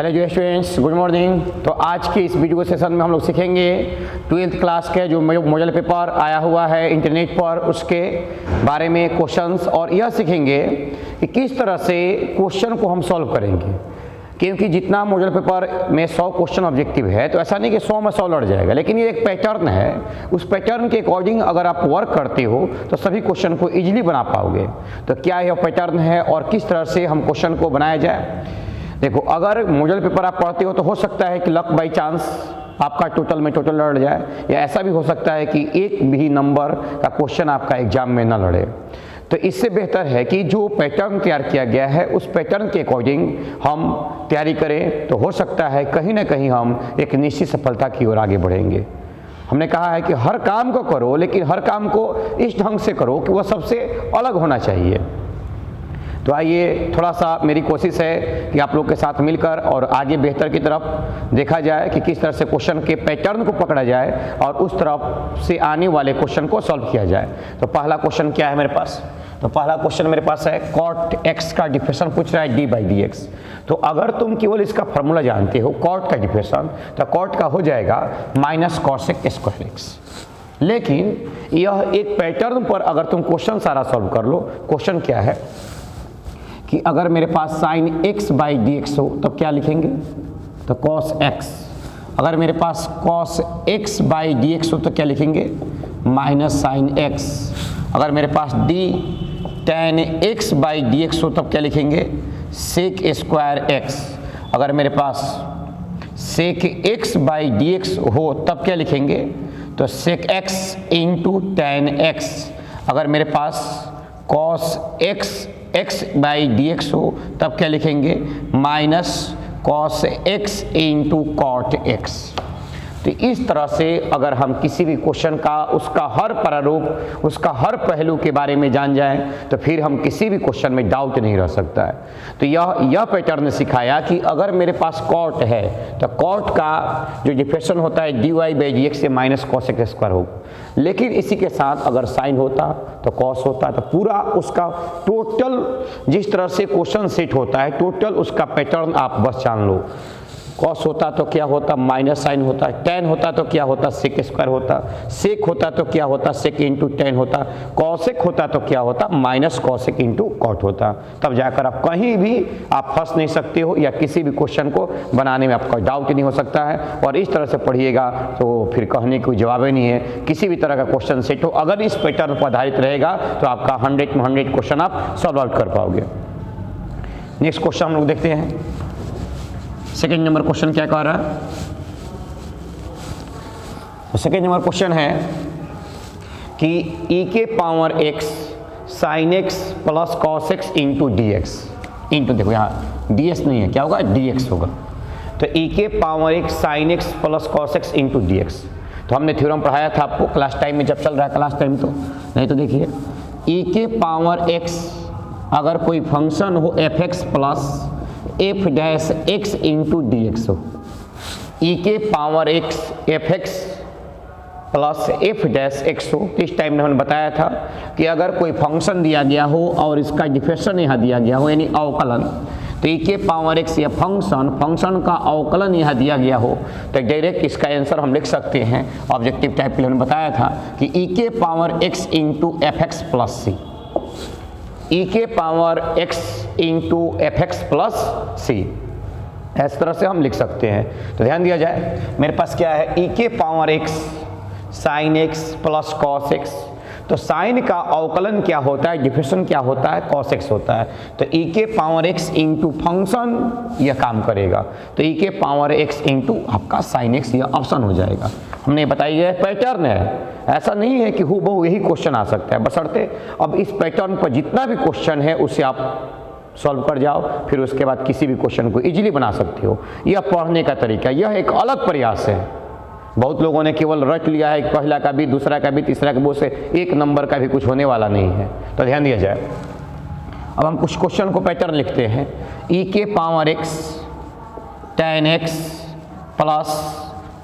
Hello students, good morning. तो आज के इस वीडियो सेशन में हम लोग सीखेंगे 12th क्लास के जो मॉडल पेपर आया हुआ है इंटरनेट पर, उसके बारे में क्वेश्चंस, और यह सीखेंगे कि किस तरह से क्वेश्चन को हम सॉल्व करेंगे। क्योंकि जितना मॉडल पेपर में 100 क्वेश्चन ऑब्जेक्टिव है, तो ऐसा नहीं कि 100 में 100 लड़ जाएगा, लेकिन ये एक पैटर्न है। उस पैटर्न के अकॉर्डिंग अगर आप वर्क करते हो तो सभी क्वेश्चन को इजीली बना पाओगे। तो क्या यह पैटर्न है और किस तरह से हम क्वेश्चन को बनाया जाए। देखो, अगर मॉडल पेपर आप पढ़ते हो तो हो सकता है कि लक बाई चांस आपका टोटल में टोटल लड़ जाए, या ऐसा भी हो सकता है कि एक भी नंबर का क्वेश्चन आपका एग्जाम में न लड़े। तो इससे बेहतर है कि जो पैटर्न तैयार किया गया है उस पैटर्न के अकॉर्डिंग हम तैयारी करें, तो हो सकता है कहीं ना कहीं हम एक निश्चित सफलता की ओर आगे बढ़ेंगे। हमने कहा है कि हर काम को करो, लेकिन हर काम को इस ढंग से करो कि वह सबसे अलग होना चाहिए। तो आइए, थोड़ा सा मेरी कोशिश है कि आप लोग के साथ मिलकर और आगे बेहतर की तरफ देखा जाए कि किस तरह से क्वेश्चन के पैटर्न को पकड़ा जाए और उस तरफ से आने वाले क्वेश्चन को सॉल्व किया जाए। तो पहला क्वेश्चन क्या है मेरे पास? तो पहला क्वेश्चन मेरे पास है cot x का डिफरेंशन पूछ रहा है d/dx। तो अगर तुम केवल इसका फॉर्मूला जानते हो cot का डिफरेंशन, तो cot का हो जाएगा -cos²x। लेकिन यह एक पैटर्न पर अगर तुम क्वेश्चन सारा सॉल्व कर लो, क्वेश्चन क्या है कि अगर मेरे पास sin x/dx हो तब क्या लिखेंगे? तो cos x। अगर मेरे पास cos x/dx हो तो क्या लिखेंगे? -sin x। अगर मेरे पास d tan x/dx हो तब क्या लिखेंगे? sec²x। अगर मेरे पास sec x/dx हो तब क्या लिखेंगे? तो sec x × tan x। अगर मेरे पास cos x/dx हो तब क्या लिखेंगे? -cos x × cot x। तो इस तरह से अगर हम किसी भी क्वेश्चन का उसका हर प्रारूप, उसका हर पहलू के बारे में जान जाएं, तो फिर हम किसी भी क्वेश्चन में डाउट नहीं रह सकता है। तो यह पैटर्न ने सिखाया कि अगर मेरे पास cot है तो cot का जो डिफरेंशन होता है dy/dx से -cos x² हो। लेकिन इसी के साथ अगर साइन होता तो cos होता, तो पूरा उसका टोटल जिस तरह से क्वेश्चन सेट होता है, टोटल उसका पैटर्न आप बस जान लो। cos होता तो क्या होता? माइनस साइन होता। tan होता तो क्या होता? sec² होता। sec होता तो क्या होता? sec × tan होता। cosec होता तो क्या होता? -cosec × cot होता। तब जाकर आप कहीं भी आप फंस नहीं सकते हो, या किसी भी क्वेश्चन को बनाने में आपका डाउट ही नहीं हो सकता है। और इस तरह से पढ़िएगा तो फिर कहने कोई जवाब ही नहीं है। किसी भी तरह का क्वेश्चन सेट हो, अगर इस पैटर्न पर आधारित रहेगा तो आपका 100 में 100 क्वेश्चन आप सॉल्व आउट कर पाओगे। नेक्स्ट क्वेश्चन हम लोग देखते हैं। सेकेंड नंबर क्वेश्चन क्या कह रहा है? सेकेंड नंबर क्वेश्चन है कि e⁻x sin x + cos x × dx into, देखो यहाँ ds नहीं है, क्या होगा? dx होगा। तो e⁻x sin x + cos x × dx। तो हमने थ्योरम पढ़ाया था आपको क्लास टाइम में, जब चल रहा है क्लास टाइम, तो नहीं तो देखिए e⁻x अगर कोई फंक्शन हो fx प्लस f'(x) × dx हो, e⁻x fx प्लस f'(x) हो। तो इस टाइम में हमने बताया था कि अगर कोई फंक्शन दिया गया हो और इसका डिफरेंशियल यहाँ दिया गया हो, यानी अवकलन, तो e⁻x या फंक्शन का अवकलन यहाँ दिया गया हो, तो डायरेक्ट इसका आंसर हम लिख सकते हैं। ऑब्जेक्टिव टाइप के लिए हमने बताया था कि e⁻x × fx plus c, e⁻x × fx plus c, इस तरह से हम लिख सकते हैं। तो ध्यान दिया जाए, मेरे पास क्या है? e⁻x sin x + cos x। तो साइन का अवकलन क्या होता है? डिफरेंशियल क्या होता है? cos x होता है। तो e⁻x × फंक्शन यह काम करेगा, तो e⁻x × आपका sin x यह ऑप्शन हो जाएगा। हमने बताई है पैटर्न है, ऐसा नहीं है कि हूबहू यही क्वेश्चन आ सकता है, बशर्ते अब इस पैटर्न पर जितना भी क्वेश्चन है उसे आप सॉल्व कर जाओ, फिर उसके बाद किसी भी क्वेश्चन को इजीली बना सकते हो। यह पढ़ने का तरीका, यह एक अलग प्रयास है। बहुत लोगों ने केवल रट लिया है, पहला का भी, दूसरा का भी, तीसरा का भी, उससे एक नंबर का भी कुछ होने वाला नहीं है। तो ध्यान दिया जाए। अब हम कुछ क्वेश्चन को पैटर्न लिखते हैं। e⁻x tan x +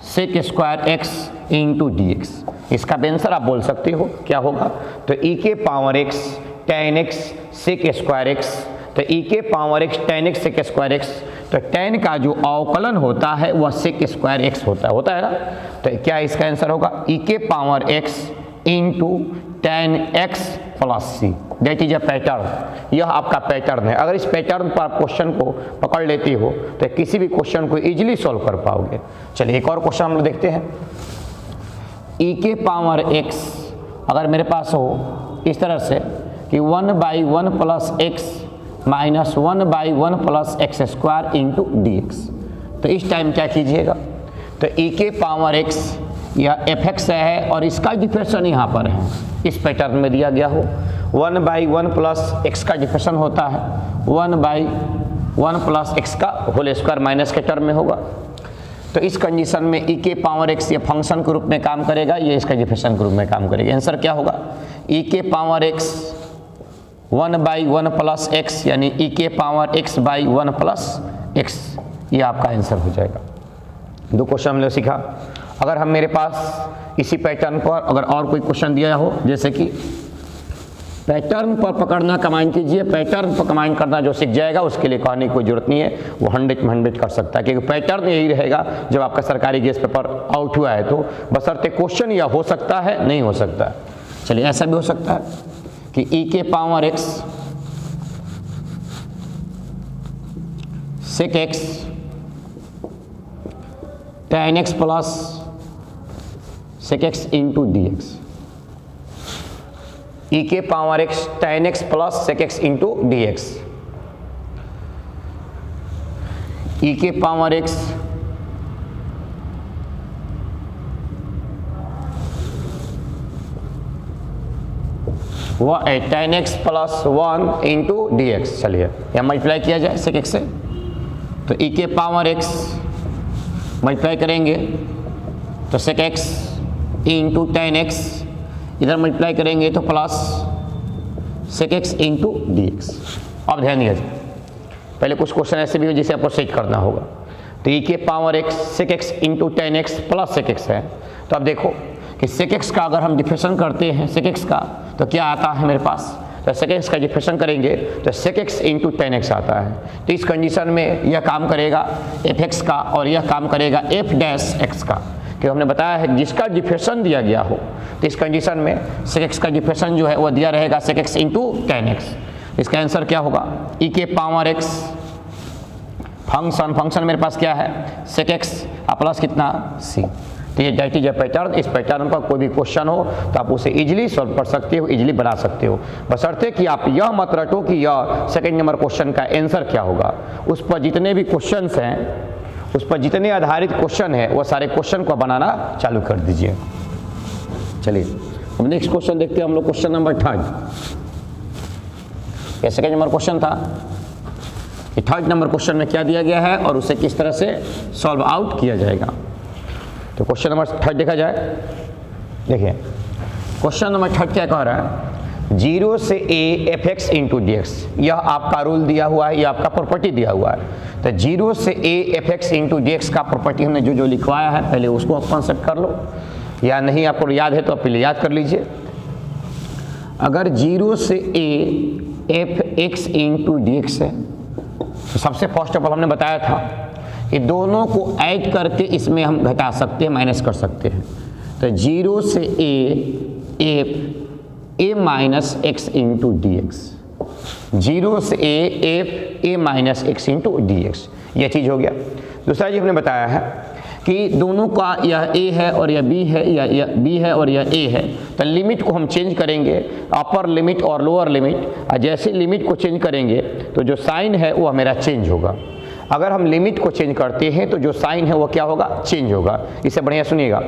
sec²x × dx। इसका आंसर आप बोल सकते हो क्या होगा? तो e⁻x tan x sec²x तो e के power x tan x sec square x, तो tan का जो अवकलन होता है वह sec स्क्वायर x होता है ना। तो क्या इसका आंसर होगा e के power x into tan x plus c, that is a pattern. यह आपका पैटर्न है। अगर इस पैटर्न पर आप क्वेश्चन को पकड़ लेते हो तो किसी भी क्वेश्चन को इजीली सॉल्व कर पाओगे। चलिए एक और क्वेश्चन हम लोग देखते हैं। e के पावर x अगर मेरे पास हो इस तरह से कि 1/1 plus x minus 1/1 plus x square into d x, तो इस टाइम क्या कीजिएगा, तो e के पावर x या fx है और इसका डिफरेंशन यहाँ पर है, इस पैटर्न में दिया गया हो 1/1 प्लस x का डिफरेंशन होता है 1/1 प्लस x का होल स्क्वायर माइनस के टर्म में होगा। तो इस कंडीशन में e के पावर x ये फंक्शन के रूप में काम करेगा, ये इसका डिफरेंशन के रूप में काम करेगा। आंसर क्या होगा e के पावर x 1/1 प्लस x यानी e के पावर x/1 प्लस x, ये आपका आंसर हो जाएगा। दो क्वेश्चन हमने सीखा। अगर हम मेरे पास इसी पैटर्न पर अगर और कोई क्वेश्चन दिया हो, जैसे कि पैटर्न पर पकड़ना कमांड कीजिए, पैटर्न पर कमांड करना जो सीख जाएगा उसके लिए कहने की कोई जरूरत नहीं है, वो 100 में 100 कर सकता है, क्योंकि पैटर्न यही रहेगा जब आपका सरकारी गेस्ट पेपर आउट हुआ है तो बशर्ते क्वेश्चन या हो सकता है नहीं हो सकता है। चलिए ऐसा भी हो सकता है कि e के power x sec x tan x plus sec x into d x, e के power x tan x plus sec x into d x, e के power x tan x plus 1 into d x. चलिए यह multiply किया जाए sec x से, तो e के power x multiply करेंगे तो sec x into tan x, इधर मल्टीप्लाई करेंगे तो plus sec x into d x. अब ध्यान दीजिए, पहले कुछ क्वेश्चन ऐसे भी हो जिसे आपको सेट करना होगा। तो e के power x sec x into tan x plus sec x है, तो अब देखो कि sec x का अगर हम डिफरेंशन करते हैं sec x का तो क्या आता है मेरे पास, तो sec x का डिफरेंशन करेंगे तो sec x into tan x आता है। तो इस कंडीशन में यह काम करेगा fx का और यह काम करेगा f डैश x का, क्योंकि हमने बताया है जिसका डिफरेंशन दिया गया हो तो इस कंडीशन में sec x का डिफरेंशन जो है वो दिया रहेगा sec x into tan x। इसका आंसर क्या होगा e के पावर x फंक्शन मेरे पास क्या है sec x प्लस कितना c। तो ये दैट इज अ पैटर्न। इस पैटर्न का कोई भी क्वेश्चन हो तो आप उसे इजीली सॉल्व कर सकते हो, इजीली बना सकते हो, बशर्ते कि आप यह मत रटो कि यह सेकंड नंबर क्वेश्चन का आंसर क्या होगा। उस पर जितने भी क्वेश्चंस हैं, उस पर जितने आधारित क्वेश्चन है वो सारे क्वेश्चन को बनाना चालू कर दीजिए। चलिए अब नेक्स्ट क्वेश्चन देखते हैं हम लोग, क्वेश्चन नंबर 3। ये सेकंड नंबर क्वेश्चन था, कि थर्ड नंबर क्वेश्चन में क्या दिया गया है और उसे किस तरह से सॉल्व आउट किया जाएगा। तो क्वेश्चन नंबर 3 देखा जाए। देखिए क्वेश्चन नंबर 3 क्या कह रहा है, 0 से a fx into d x, यह आपका रूल दिया हुआ है, यह आपका प्रॉपर्टी दिया हुआ है। तो 0 से a fx into d x का प्रॉपर्टी हमने जो लिखवाया है पहले उसको आप कॉन्सेप्ट कर लो, या नहीं आपको याद है तो आप पहले याद कर लीजिए। अगर 0 से a fx into d x है तो सबसे फर्स्ट ऑफ ऑल हमने बताया था कि दोनों को ऐड करके इसमें हम घटा सकते हैं, माइनस कर सकते हैं। तो 0 से a minus x into d x, 0 से a minus x into d x, यह चीज़ हो गया। दूसरा चीज़ हमने बताया है कि दोनों का यह a है और यह b है, या b है और यह a है, तो लिमिट को हम चेंज करेंगे, अपर लिमिट और लोअर लिमिट। जैसे लिमिट को चेंज करेंगे तो जो साइन है वो मेरा चेंज होगा। अगर हम लिमिट को चेंज करते हैं तो जो साइन है वो क्या होगा, चेंज होगा। इसे बढ़िया सुनिएगा,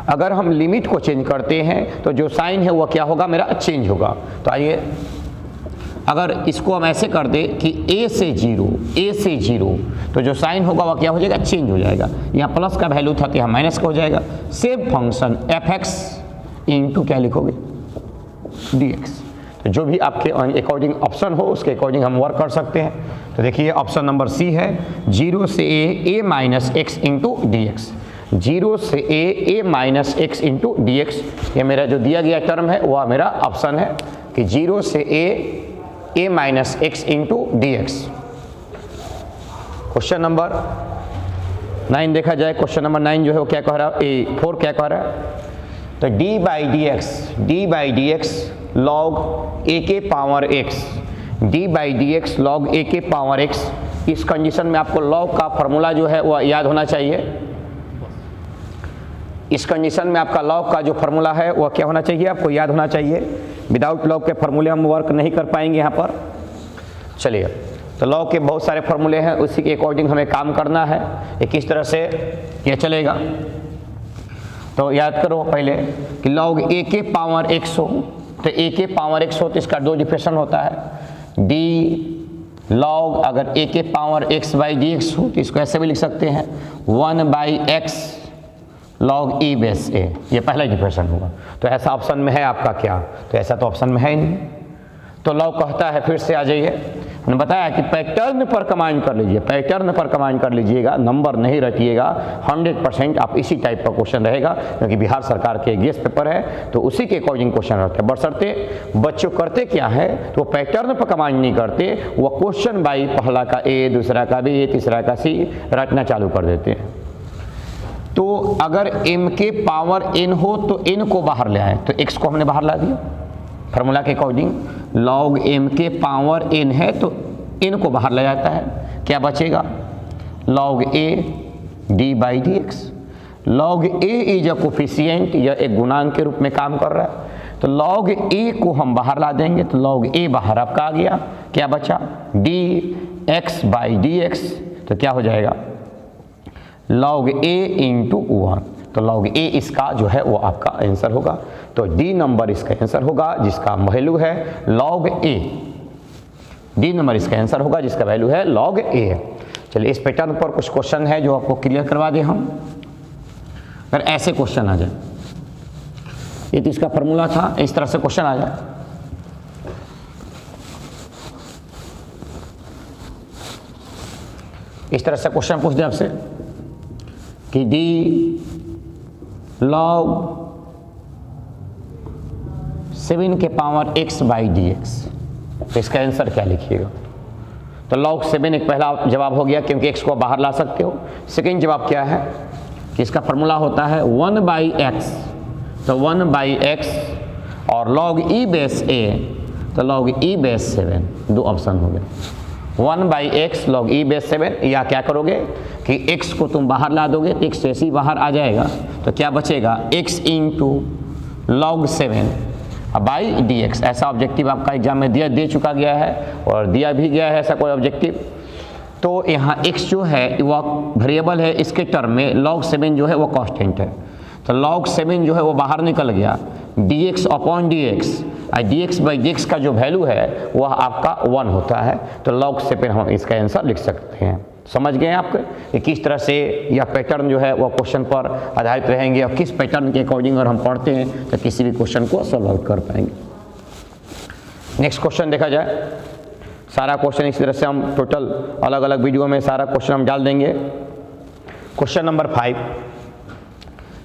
अगर हम लिमिट को चेंज करते हैं तो जो साइन है वो क्या होगा, मेरा चेंज होगा। तो आइए अगर इसको हम ऐसे कर दे कि a से 0 तो जो साइन होगा वो क्या हो जाएगा, चेंज हो जाएगा। यहाँ प्लस का वैल्यू था तो यहाँ माइनस का हो जाएगा। सेम फंक्शन fx इंटू क्या लिखोगे, dx। तो जो भी आपके अकॉर्डिंग ऑप्शन हो उसके अकॉर्डिंग हम वर्क कर सकते हैं। तो देखिए ऑप्शन नंबर सी है, 0 से a minus x into d x, 0 से a minus x into d x, ये मेरा जो दिया गया टर्म है वह मेरा ऑप्शन है कि 0 से a minus x into d x. Question number 9 देखा जाए। क्वेश्चन नंबर 9 जो है वो क्या कह रहा है, 4 क्या कह रहा है, तो d by d x log a के power x, d by d x log a के पावर एक्स। इस कंडीशन में आपको लॉग का फॉर्मूला जो है वो याद होना चाहिए। इस कंडीशन में आपका लॉग का जो फॉर्मूला है वह क्या होना चाहिए, आपको याद होना चाहिए। विदाउट लॉग के फॉर्मूले हम वर्क नहीं कर पाएंगे यहाँ पर। चलिए, तो लॉग के बहुत सारे फॉर्मूले हैं, उसी के अकॉर्डिंग हमें काम करना है। ये किस तरह से ये चलेगा, तो याद करो पहले कि लॉग ए के पावर एक्स हो, तो ए के पावर एक्स हो तो इसका 2 डिफरेंशन होता है। डी लॉग अगर ए के power x by d x हो तो इसको ऐसे भी लिख सकते हैं 1 by x log e base a, ये पहला डिफरेंशन होगा। तो ऐसा ऑप्शन में है आपका क्या, तो ऐसा तो ऑप्शन में है ही नहीं। तो लॉग कहता है, फिर से आ जाइए, हमने बताया कि पैटर्न पर कमांड कर लीजिए, पैटर्न पर कमांड कर लीजिएगा, नंबर नहीं रखिएगा। 100% आप इसी टाइप का क्वेश्चन रहेगा, क्योंकि बिहार सरकार के गेस्ट पेपर है तो उसी के अकॉर्डिंग क्वेश्चन रहते हैं। बशर्ते बच्चों करते क्या है, तो वो पैटर्न पर कमांड नहीं करते, वो क्वेश्चन बाई पहला का ए, दूसरा का बी, तीसरा का सी रटना चालू कर देते हैं। तो अगर m के पावर n हो तो n को बाहर ले आए, तो x को हमने बाहर ला दिया फार्मूला के अकॉर्डिंग। लॉग m के पावर n है तो n को बाहर ले जाता है, क्या बचेगा, log a d by d x. Log a is a coefficient, यह एक गुणांक के रूप में काम कर रहा है, तो लॉग a को हम बाहर ला देंगे, तो लॉग a बाहर आपका आ गया, क्या बचा, dx बाई डी एक्स, तो क्या हो जाएगा log a इंटू 1, तो log a इसका जो है वो आपका आंसर होगा। तो डी नंबर इसका आंसर होगा जिसका वैल्यू है log a, डी नंबर इसका आंसर होगा जिसका वैल्यू है log a। चलिए, इस पैटर्न पर कुछ क्वेश्चन है जो आपको क्लियर करवा दें हम। अगर ऐसे क्वेश्चन आ जाए, ये तो इसका फॉर्मूला था, इस तरह से क्वेश्चन आ जाए, इस तरह से क्वेश्चन पूछ दे आपसे कि डी लॉग 7 के power x by d x, तो इसका आंसर क्या लिखिएगा। तो log 7 एक पहला जवाब हो गया, क्योंकि x को बाहर ला सकते हो। सेकेंड जवाब क्या है कि इसका फॉर्मूला होता है 1 बाई एक्स, तो 1 बाई एक्स और log e बेस a, तो log e बेस 7, 2 ऑप्शन हो गए। 1 by x log e base 7, या क्या करोगे कि x को तुम बाहर ला दोगे तो x ऐसे ही बाहर आ जाएगा, तो क्या बचेगा x into log 7 by d x. ऐसा ऑब्जेक्टिव आपका एग्जाम में दे चुका गया है और दिया भी गया है ऐसा कोई ऑब्जेक्टिव। तो यहाँ x जो है वह वेरिएबल है, इसके टर्म में log 7 जो है वो कांस्टेंट है, तो log 7 जो है वो बाहर निकल गया, dx upon dx, dx by dx का जो वैल्यू है वह आपका 1 होता है, तो log 7 हम इसका आंसर लिख सकते हैं। समझ गए आपके कि किस तरह से यह पैटर्न जो है वह क्वेश्चन पर आधारित रहेंगे, और किस पैटर्न के अकॉर्डिंग अगर हम पढ़ते हैं तो किसी भी क्वेश्चन को सॉल्व आउट कर पाएंगे। नेक्स्ट क्वेश्चन देखा जाए, सारा क्वेश्चन इस तरह से हम टोटल अलग अलग वीडियो में सारा क्वेश्चन हम डाल देंगे। क्वेश्चन नंबर 5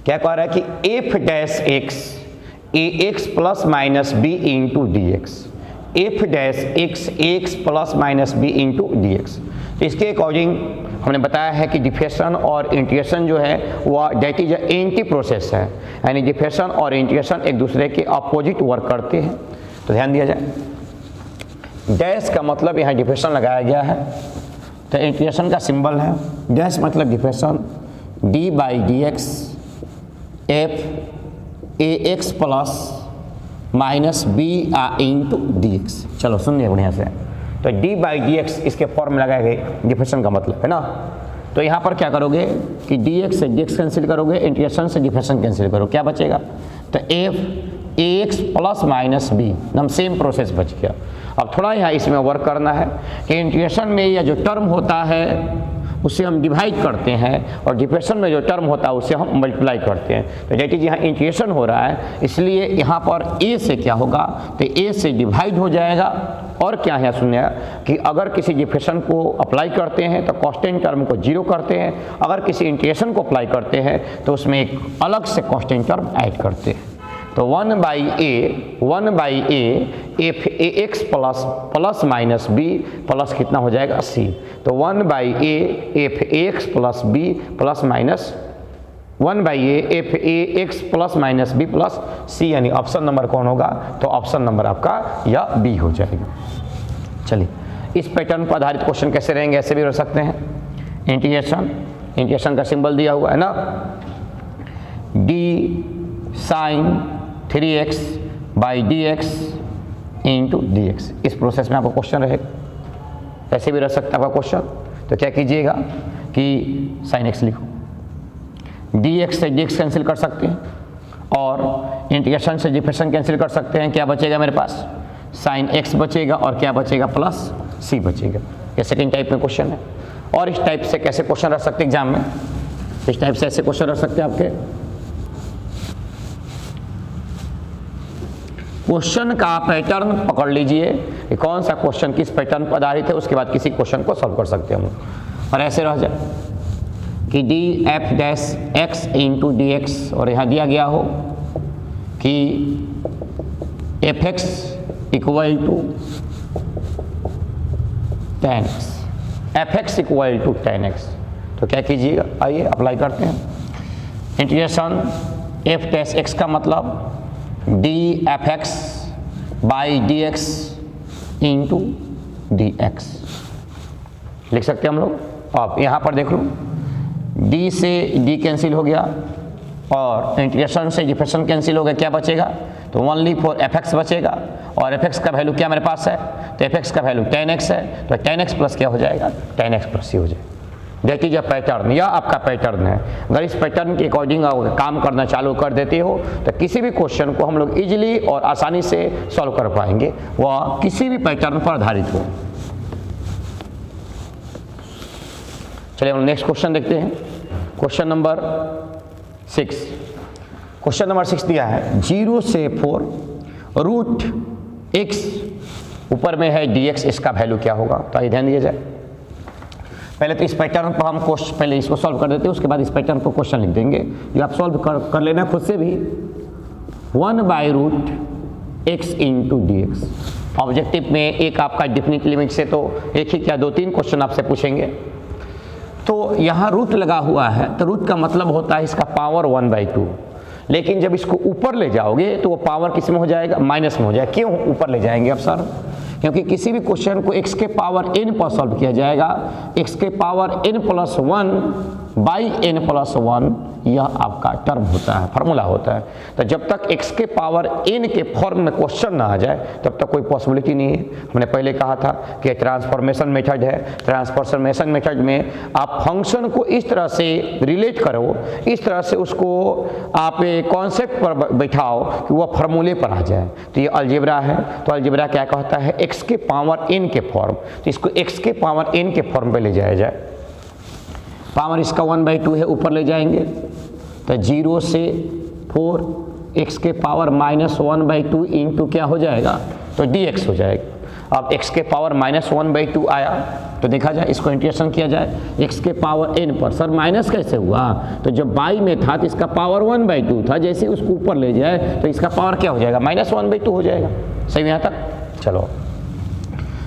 क्या कह रहा है कि f dash x a x plus minus b into d x, f dash x x plus minus b into d x. तो इसके अकॉर्डिंग हमने बताया है कि डिफरेंशन और इंटीग्रेशन जो है वह डेट इज एंटी प्रोसेस है, यानी डिफरेंशन और इंटीग्रेशन एक दूसरे के अपोजिट वर्क करते हैं। तो ध्यान दिया जाए, डैश का मतलब यहाँ डिफरेंशन लगाया गया है, तो इंटीग्रेशन का सिंबल है डैश, मतलब differentiation d by d x f a x plus minus b into d x. चलो सुनिए बढ़िया से, तो डी बाई डी एक्स इसके फॉर्म में लगाए गए डिफरेंशन का मतलब है ना। तो यहाँ पर क्या करोगे कि डी एक्स से डी एक्स कैंसिल करोगे, इंटीग्रेशन से डिफरेंशन कैंसिल करो, क्या बचेगा, तो f a x plus minus b, एकदम सेम प्रोसेस बच गया। अब थोड़ा यहाँ इसमें वर्क करना है कि इंटीग्रेशन में यह जो टर्म होता है उससे हम डिवाइड करते हैं, और डिफरेंशन में जो टर्म होता है उससे हम मल्टीप्लाई करते हैं। तो जैसे यहाँ इंटीग्रेशन हो रहा है, इसलिए यहाँ पर a से क्या होगा, तो a से डिवाइड हो जाएगा। और क्या है सुनिए कि अगर किसी डिफरेंशन को अप्लाई करते हैं तो कांस्टेंट टर्म को 0 करते हैं, अगर किसी इंटीग्रेशन को अप्लाई करते हैं तो उसमें एक अलग से कांस्टेंट टर्म ऐड करते हैं। तो 1/a f a x plus minus b plus कितना हो जाएगा सी। तो 1/a f a x plus b plus minus 1/a f a x plus minus b plus c, यानी ऑप्शन नंबर कौन होगा? तो ऑप्शन नंबर आपका या बी हो जाएगा। चलिए, इस पैटर्न पर आधारित क्वेश्चन कैसे रहेंगे? ऐसे भी रह सकते हैं। इंटीग्रेशन का सिंबल दिया हुआ है ना, d sine 3x by d x into d x. इस प्रोसेस में आपका क्वेश्चन रहेगा। ऐसे भी रह सकता है आपका क्वेश्चन। तो क्या कीजिएगा कि साइन एक्स लिखो, डी एक्स से डी एक्स कैंसिल कर सकते हैं और इंटीग्रेशन से डिफरेंशिएशन कैंसिल कर सकते हैं। क्या बचेगा मेरे पास? साइन एक्स बचेगा और क्या बचेगा? प्लस सी बचेगा। ये सेकेंड टाइप में क्वेश्चन है। और इस टाइप से कैसे क्वेश्चन रह सकते हैं एग्जाम में? इस टाइप से ऐसे क्वेश्चन रह सकते हैं आपके। क्वेश्चन का पैटर्न पकड़ लीजिए कि कौन सा क्वेश्चन किस पैटर्न पर आधारित है, उसके बाद किसी क्वेश्चन को सॉल्व कर सकते हैं हम। और ऐसे रह जाए कि d f dash x into d x, और यहाँ दिया गया हो कि f x equal to ten x, f x equal to ten x. तो क्या कीजिएगा, आइए अप्लाई करते हैं। इंटीग्रेशन एफ डैश एक्स का मतलब D F x by d x into d x लिख सकते हैं हम लोग। अब यहाँ पर देख लो, डी से डी कैंसिल हो गया और इंटीग्रेशन से डिफरेंशिएशन कैंसिल हो गया। क्या बचेगा? तो ओनली फॉर एफ एक्स बचेगा। और एफ एक्स का वैल्यू क्या मेरे पास है? तो एफ एक्स का वैल्यू टेन एक्स है। तो टेन एक्स प्लस क्या हो जाएगा? टेन एक्स प्लस सी हो जाएगा। दैट इज अ पैटर्न, यह आपका पैटर्न है। अगर इस पैटर्न के अकॉर्डिंग आप काम करना चालू कर देते हो तो किसी भी क्वेश्चन को हम लोग इजीली और आसानी से सॉल्व कर पाएंगे, वह किसी भी पैटर्न पर आधारित हो। चलिए हम नेक्स्ट क्वेश्चन देखते हैं। Question number 6। क्वेश्चन नंबर 6 दिया है 0 से 4 रूट एक्स, ऊपर में है डी एक्स, इसका वैल्यू क्या होगा? तो आइए ध्यान दिया जाए। पहले तो इस पैटर्न पर हम क्वेश्चन पहले इसको सॉल्व कर देते हैं, उसके बाद इस पैटर्न पर क्वेश्चन लिख देंगे। ये आप सॉल्व कर लेना खुद से भी। 1/√x into d x. Objective में एक आपका डिफिनिट लिमिट से तो एक ही क्या 2-3 क्वेश्चन आपसे पूछेंगे। तो यहाँ रूट लगा हुआ है, तो रूट का मतलब होता है इसका पावर 1/2। लेकिन जब इसको ऊपर ले जाओगे तो वो पावर किस में हो जाएगा? माइनस में हो जाएगा। क्यों ऊपर ले जाएंगे अब सर? क्योंकि किसी भी क्वेश्चन को x के पावर n पर सॉल्व किया जाएगा। x के पावर n+1 बाई n+1 यह आपका टर्म होता है, फार्मूला होता है। तो जब तक x के पावर n के फॉर्म में क्वेश्चन ना आ जाए तब तक कोई पॉसिबिलिटी नहीं है। हमने पहले कहा था कि ट्रांसफॉर्मेशन मेथड है। ट्रांसफॉर्मेशन मेथड में आप फंक्शन को इस तरह से रिलेट करो, इस तरह से उसको आप कॉन्सेप्ट पर बैठाओ कि वह फार्मूले पर आ जाए। तो ये अलजेब्रा है। तो अलजेब्रा क्या कहता है? x के पावर n के फॉर्म। तो इसको x के पावर n के फॉर्म पे ले जाया जाए। पावर इसका 1/2 है, ऊपर ले जाएंगे तो 0 से 4 x के पावर -1/2 इंटू क्या हो जाएगा? तो dx हो जाएगा। अब x के पावर -1/2 आया तो देखा जाए, इसको इंटीग्रेशन किया जाए x के पावर n पर। सर माइनस कैसे हुआ? तो जब बाई में था तो इसका पावर 1/2 था, जैसे उसको ऊपर ले जाए तो इसका पावर क्या हो जाएगा? -1/2 हो जाएगा। सही यहाँ तक? चलो,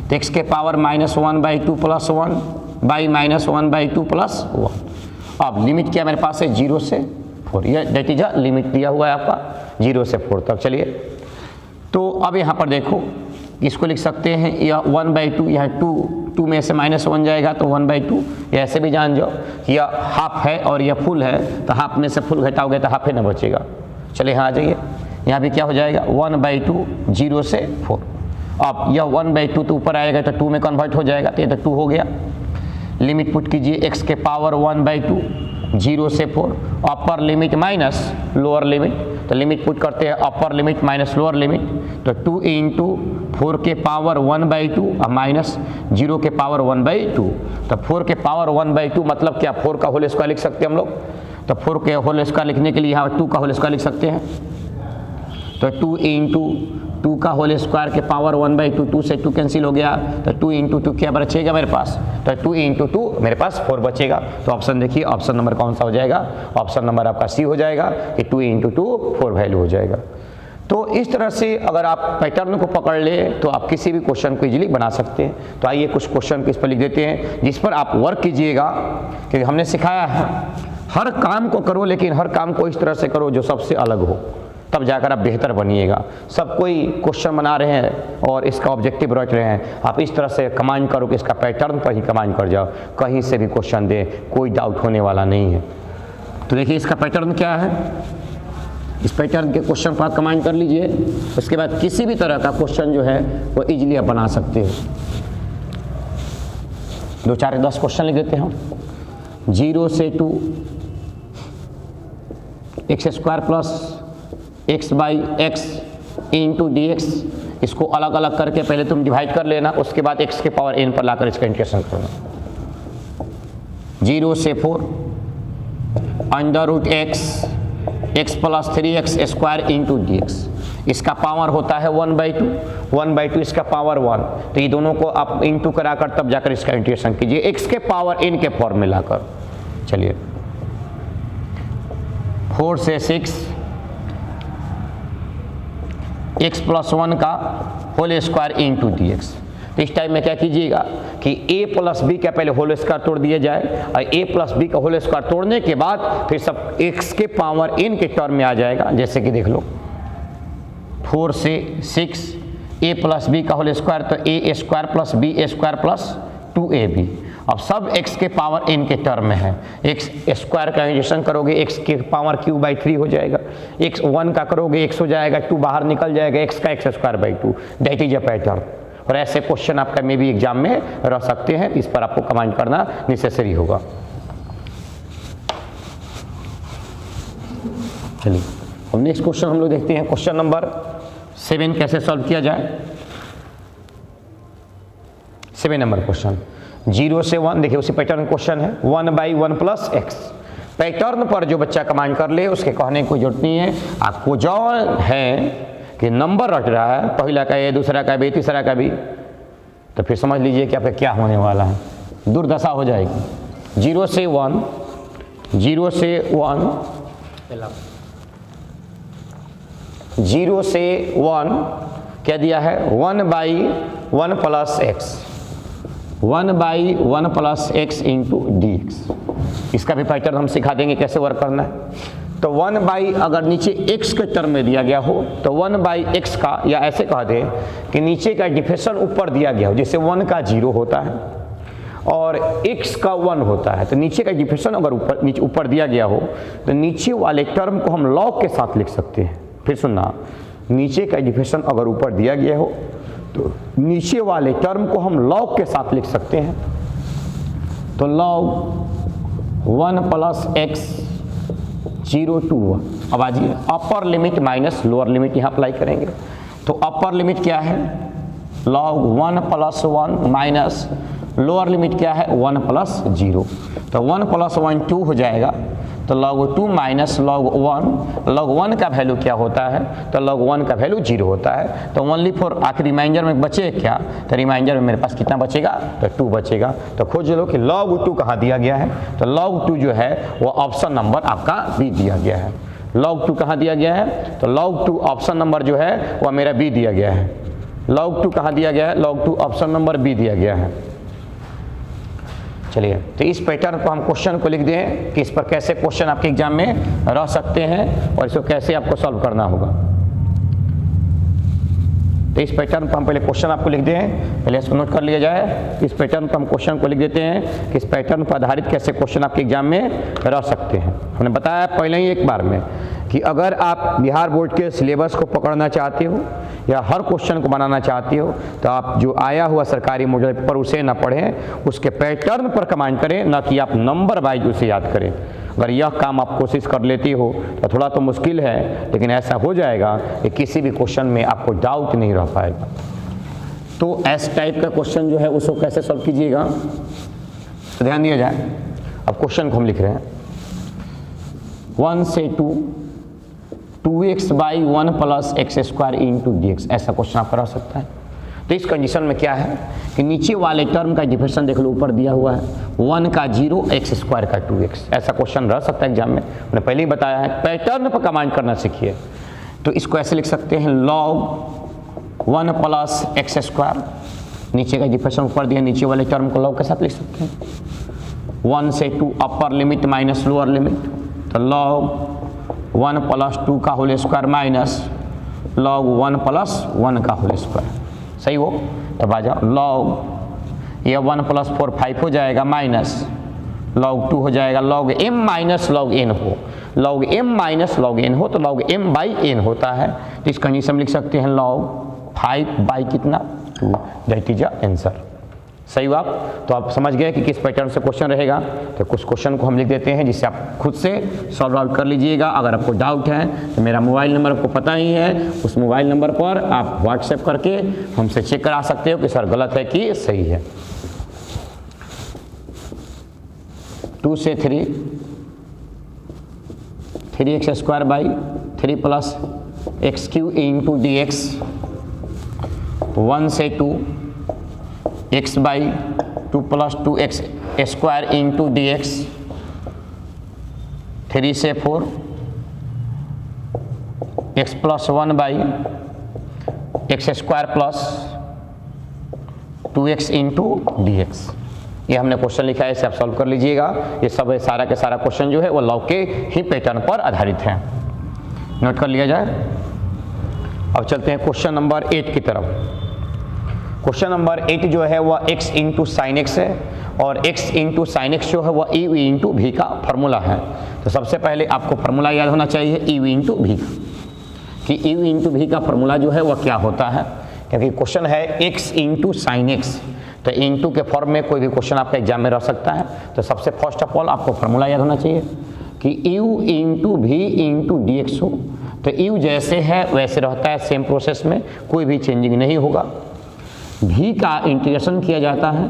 तो x के पावर -1/2 + 1 बाई -1/2 + 1। अब लिमिट क्या मेरे पास है? 0 से 4। यह दैट इज लिमिट दिया हुआ है आपका 0 से 4 तक। चलिए, तो अब यहाँ पर देखो, इसको लिख सकते हैं यह 1/2, यह 2 में से -1 जाएगा तो 1/2। या ऐसे भी जान जाओ कि यह हाफ है और यह फुल है, तो हाफ में से फुल घटाओगे तो हाफ ही ना बचेगा। चलिए यहाँ आ जाइए, यहाँ भी क्या हो जाएगा? 1/2 0 से 4। अब यह 1/2 तो ऊपर आएगा तो 2 में कन्वर्ट हो जाएगा, तो ये तो 2 हो गया। लिमिट पुट कीजिए x के पावर 1/2 0 से 4, अपर लिमिट माइनस लोअर लिमिट। तो लिमिट पुट करते हैं अपर लिमिट माइनस लोअर लिमिट, तो 2 इंटू 4 के पावर 1/2 और माइनस 0 के पावर 1/2। तो 4 के पावर 1/2 मतलब क्या? 4 का होल स्क्वायर लिख सकते हैं हम लोग। तो 4 के होल स्क्वायर लिखने के लिए यहाँ 2 का होल स्क्वायर लिख सकते हैं। तो 2 इंटू 2 का होल स्क्वायर के पावर 1/2, 2 से 2 कैंसिल हो गया, तो 2 इंटू 2 क्या बचेगा मेरे पास? तो 2 इंटू 2 मेरे पास 4 बचेगा। तो ऑप्शन देखिए, ऑप्शन नंबर कौन सा हो जाएगा? ऑप्शन नंबर आपका सी हो जाएगा कि 2 इंटू 2 4 वैल्यू हो जाएगा। तो इस तरह से अगर आप पैटर्न को पकड़ ले तो आप किसी भी क्वेश्चन को इजीली बना सकते हैं। तो आइए कुछ क्वेश्चन इस पर लिख देते हैं जिस पर आप वर्क कीजिएगा, क्योंकि हमने सिखाया है हर काम को करो लेकिन हर काम को इस तरह से करो जो सबसे अलग हो, तब जाकर आप बेहतर बनिएगा। सब कोई क्वेश्चन बना रहे हैं और इसका ऑब्जेक्टिव रच रहे हैं, आप इस तरह से कमांड करो कि इसका पैटर्न पर ही कमांड कर जाओ, कहीं से भी क्वेश्चन दे कोई डाउट होने वाला नहीं है। तो देखिए इसका पैटर्न क्या है, इस पैटर्न के क्वेश्चन पर आप कमांड कर लीजिए, उसके बाद किसी भी तरह का क्वेश्चन जो है वो इजीली आप बना सकते हो। 2 4 10 क्वेश्चन लिख देते हैं हम। 0 से 2 x square plus x by x into d x, इसको अलग अलग करके पहले तुम डिवाइड कर लेना, उसके बाद x के पावर n पर लाकर इसका इंटीग्रेशन करना। 0 से 4 under root x plus 3x square into d x, इसका पावर होता है 1/2 इसका पावर 1, तो ये दोनों को आप इंटू कराकर तब जाकर इसका इंटीग्रेशन कीजिए x के पावर n के फॉर्म में लाकर। चलिए 4 से 6 x प्लस 1 का whole square into d x. तो इस टाइम में क्या कीजिएगा कि a प्लस बी का पहले होल स्क्वायर तोड़ दिया जाए और a प्लस बी का होल स्क्वायर तोड़ने के बाद फिर सब x के पावर n के टर्म में आ जाएगा। जैसे कि देख लो 4 से 6 a प्लस बी का होल स्क्वायर, तो a square plus b square plus 2ab, अब सब x के पावर n के टर्म में है। x स्क्वायर का इंटीग्रेशन करोगे x के पावर क्यू बाई 3 हो जाएगा, x 1 का करोगे x हो जाएगा 2 बाहर निकल जाएगा, x का x square by 2, that is a pattern. और ऐसे क्वेश्चन आपका मे भी एग्जाम में रह सकते हैं, इस पर आपको कमांड करना नेसेसरी होगा। चलिए अब नेक्स्ट क्वेश्चन हम लोग देखते हैं, क्वेश्चन नंबर 7 कैसे सॉल्व किया जाए। 7 नंबर क्वेश्चन 0 से 1, देखिए उसी पैटर्न क्वेश्चन है 1/1 प्लस x। पैटर्न पर जो बच्चा कमांड कर ले उसके कहने की कोई जरूरत नहीं है, आपको जो है कि नंबर रट रहा है, पहला का a, दूसरा का b, तीसरा का b, तो फिर समझ लीजिए कि आपका क्या होने वाला है, दुर्दशा हो जाएगी। 0 से 1 0 से 1 क्या दिया है 1/1 plus x, 1/1 plus x into d x. इसका भी पैटर्न हम सिखा देंगे कैसे वर्क करना है। तो 1/, अगर नीचे x के टर्म में दिया गया हो तो 1/x का, या ऐसे कह दें कि नीचे का डिफरेंशियल ऊपर दिया गया हो, जैसे 1 का 0 होता है और x का 1 होता है, तो नीचे का डिफरेंशियल अगर ऊपर दिया गया हो तो नीचे वाले टर्म को हम लॉग के साथ लिख सकते हैं। फिर सुनना, नीचे का डिफरेंशियल अगर ऊपर दिया गया हो तो नीचे वाले टर्म को हम लॉग के साथ लिख सकते हैं। तो लॉग 1 प्लस x 0 to 1। अब आइए अपर लिमिट माइनस लोअर लिमिट यहाँ अप्लाई करेंगे। तो अपर लिमिट क्या है log 1 plus 1 minus lower limit क्या है 1 प्लस 0। तो 1 प्लस 1 2 हो जाएगा, तो log 2 माइनस log 1, log 1 का वैल्यू क्या होता है, तो log 1 का वैल्यू 0 होता है। तो ओनली फॉर आखिर रिमाइंडर में बचे क्या, तो रिमाइंडर में मेरे पास कितना बचेगा, तो 2 बचेगा। तो खोज लो कि log 2 कहाँ दिया गया है, तो log 2 जो है वो ऑप्शन नंबर आपका बी दिया गया है। log 2 कहाँ दिया गया है, तो log 2 ऑप्शन नंबर जो है वह मेरा बी दिया गया है। log 2 कहाँ दिया गया है, log 2 ऑप्शन नंबर बी दिया गया है। चलिए तो इस पैटर्न पर हम क्वेश्चन को लिख दें कि इस पर कैसे क्वेश्चन आपके एग्जाम में रह सकते हैं और इसको कैसे आपको सॉल्व करना होगा। तो इस पैटर्न पर हम पहले क्वेश्चन आपको लिख दें, पहले इसको नोट कर लिया जाए। इस पैटर्न पर हम क्वेश्चन को लिख देते हैं कि इस पैटर्न पर आधारित कैसे क्वेश्चन आपके एग्जाम में रह सकते हैं। हमने बताया पहले ही एक बार में कि अगर आप बिहार बोर्ड के सिलेबस को पकड़ना चाहते हो या हर क्वेश्चन को बनाना चाहते हो तो आप जो आया हुआ सरकारी मॉडल पेपर उसे ना पढ़ें, उसके पैटर्न पर कमांड करें, ना कि आप नंबर वाइज उसे याद करें। अगर यह काम आप कोशिश कर लेती हो तो थोड़ा तो मुश्किल है, लेकिन ऐसा हो जाएगा कि किसी भी क्वेश्चन में आपको डाउट नहीं रह पाएगा। तो एस टाइप का क्वेश्चन जो है उसको कैसे सॉल्व कीजिएगा, तो ध्यान दिया जाए। अब क्वेश्चन को हम लिख रहे हैं 1 से 2 2x/1 plus x square into d x, ऐसा क्वेश्चन आपका रह सकता है। तो इस कंडीशन में क्या है कि नीचे वाले टर्म का डिफरेंशियल देख लो, ऊपर दिया हुआ है 1 का 0 x स्क्वायर का 2x, ऐसा क्वेश्चन रह सकता है एग्जाम में। मैंने पहले ही बताया है पैटर्न पर कमांड करना सीखिए तो इसको ऐसे लिख सकते हैं log 1 प्लस एक्स स्क्वायर, नीचे का डिफरेंशियल ऊपर दिया, नीचे वाले टर्म को log के साथ लिख सकते हैं 1 से 2 upper limit minus lower limit, तो log 1 प्लस 2 का whole square minus log 1 plus 1 का होल स्क्वायर, सही हो। तब आ जाओ log ये 1 प्लस 4 5 हो जाएगा माइनस log 2 हो जाएगा log m minus log n हो, log m minus log n हो तो log m बाई n होता है, तो इस कंडीशन में लिख सकते हैं log 5 बाई कितना 2, दैट इज आंसर। सही हुआ। तो आप समझ गए कि किस पैटर्न से क्वेश्चन रहेगा। तो कुछ क्वेश्चन को हम लिख देते हैं जिससे आप खुद से सॉल्व आउट कर लीजिएगा। अगर आपको डाउट है तो मेरा मोबाइल नंबर आपको पता ही है, उस मोबाइल नंबर पर आप व्हाट्सएप करके हमसे चेक करा सकते हो कि सर गलत है कि सही है। 2 से 3x square by 3 plus x Q into d x, 1 से 2 x by 2 plus 2x square into d x, 3 से 4 x plus 1 by x square plus 2x into d x. ये हमने क्वेश्चन लिखा है, इसे आप सॉल्व कर लीजिएगा। ये सब सारा के सारा क्वेश्चन जो है वो लॉग के ही पैटर्न पर आधारित है, नोट कर लिया जाए। अब चलते हैं क्वेश्चन नंबर 8 की तरफ। क्वेश्चन नंबर 8 जो है वह x इंटू साइन एक्स है और x इंटू साइन एक्स जो है वह ई वी इंटू भी का फॉर्मूला है। तो सबसे पहले आपको फॉर्मूला याद होना चाहिए ई वी इंटू भी कि ई वी इंटू भी का फॉर्मूला जो है वह क्या होता है, क्योंकि क्वेश्चन है x इंटू साइन एक्स, तो इंटू के फॉर्म में कोई भी क्वेश्चन आपका एग्जाम में रह सकता है। तो सबसे फर्स्ट ऑफ ऑल आपको फॉर्मूला याद होना चाहिए कि u इंटू भी इंटू डी एक्स हो, तो u जैसे है वैसे रहता है, सेम प्रोसेस में कोई भी चेंजिंग नहीं होगा। भी का इंटीग्रेशन किया जाता है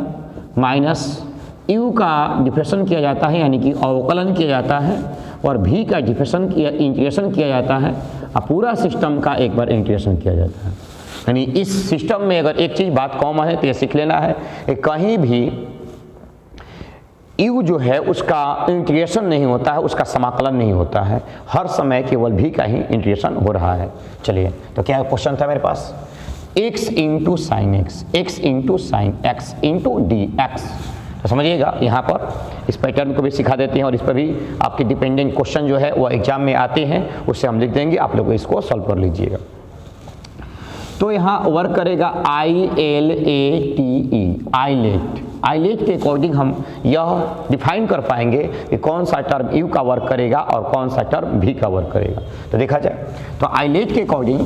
माइनस u का डिफरेंशिएशन किया जाता है, यानी कि अवकलन किया जाता है, और भी का डिफरेंशिएशन किया इंटीग्रेशन किया जाता है, और पूरा सिस्टम का एक बार इंटीग्रेशन किया जाता है। यानी इस सिस्टम में अगर एक चीज़ बात कॉमन है तो ये सीख लेना है कि कहीं भी u जो है उसका इंटीग्रेशन नहीं होता है, उसका समाकलन नहीं होता है, हर समय केवल भी का ही इंटीग्रेशन हो रहा है। चलिए, तो क्या क्वेश्चन था मेरे पास, x into sine x, x into sine x into d x. तो समझिएगा, यहाँ पर इस पैटर्न को भी सिखा देते हैं और इस पर भी आपके डिपेंडेंट क्वेश्चन जो है वो एग्जाम में आते हैं, उससे हम लिख देंगे, आप लोग इसको सॉल्व कर लीजिएगा। तो यहाँ वर्क करेगा ILATE, आईलेट। आईलेट के अकॉर्डिंग हम यह डिफाइन कर पाएंगे कि कौन सा टर्म u का वर्क करेगा और कौन सा टर्म v का वर्क करेगा। तो देखा जाए तो आईलेट के अकॉर्डिंग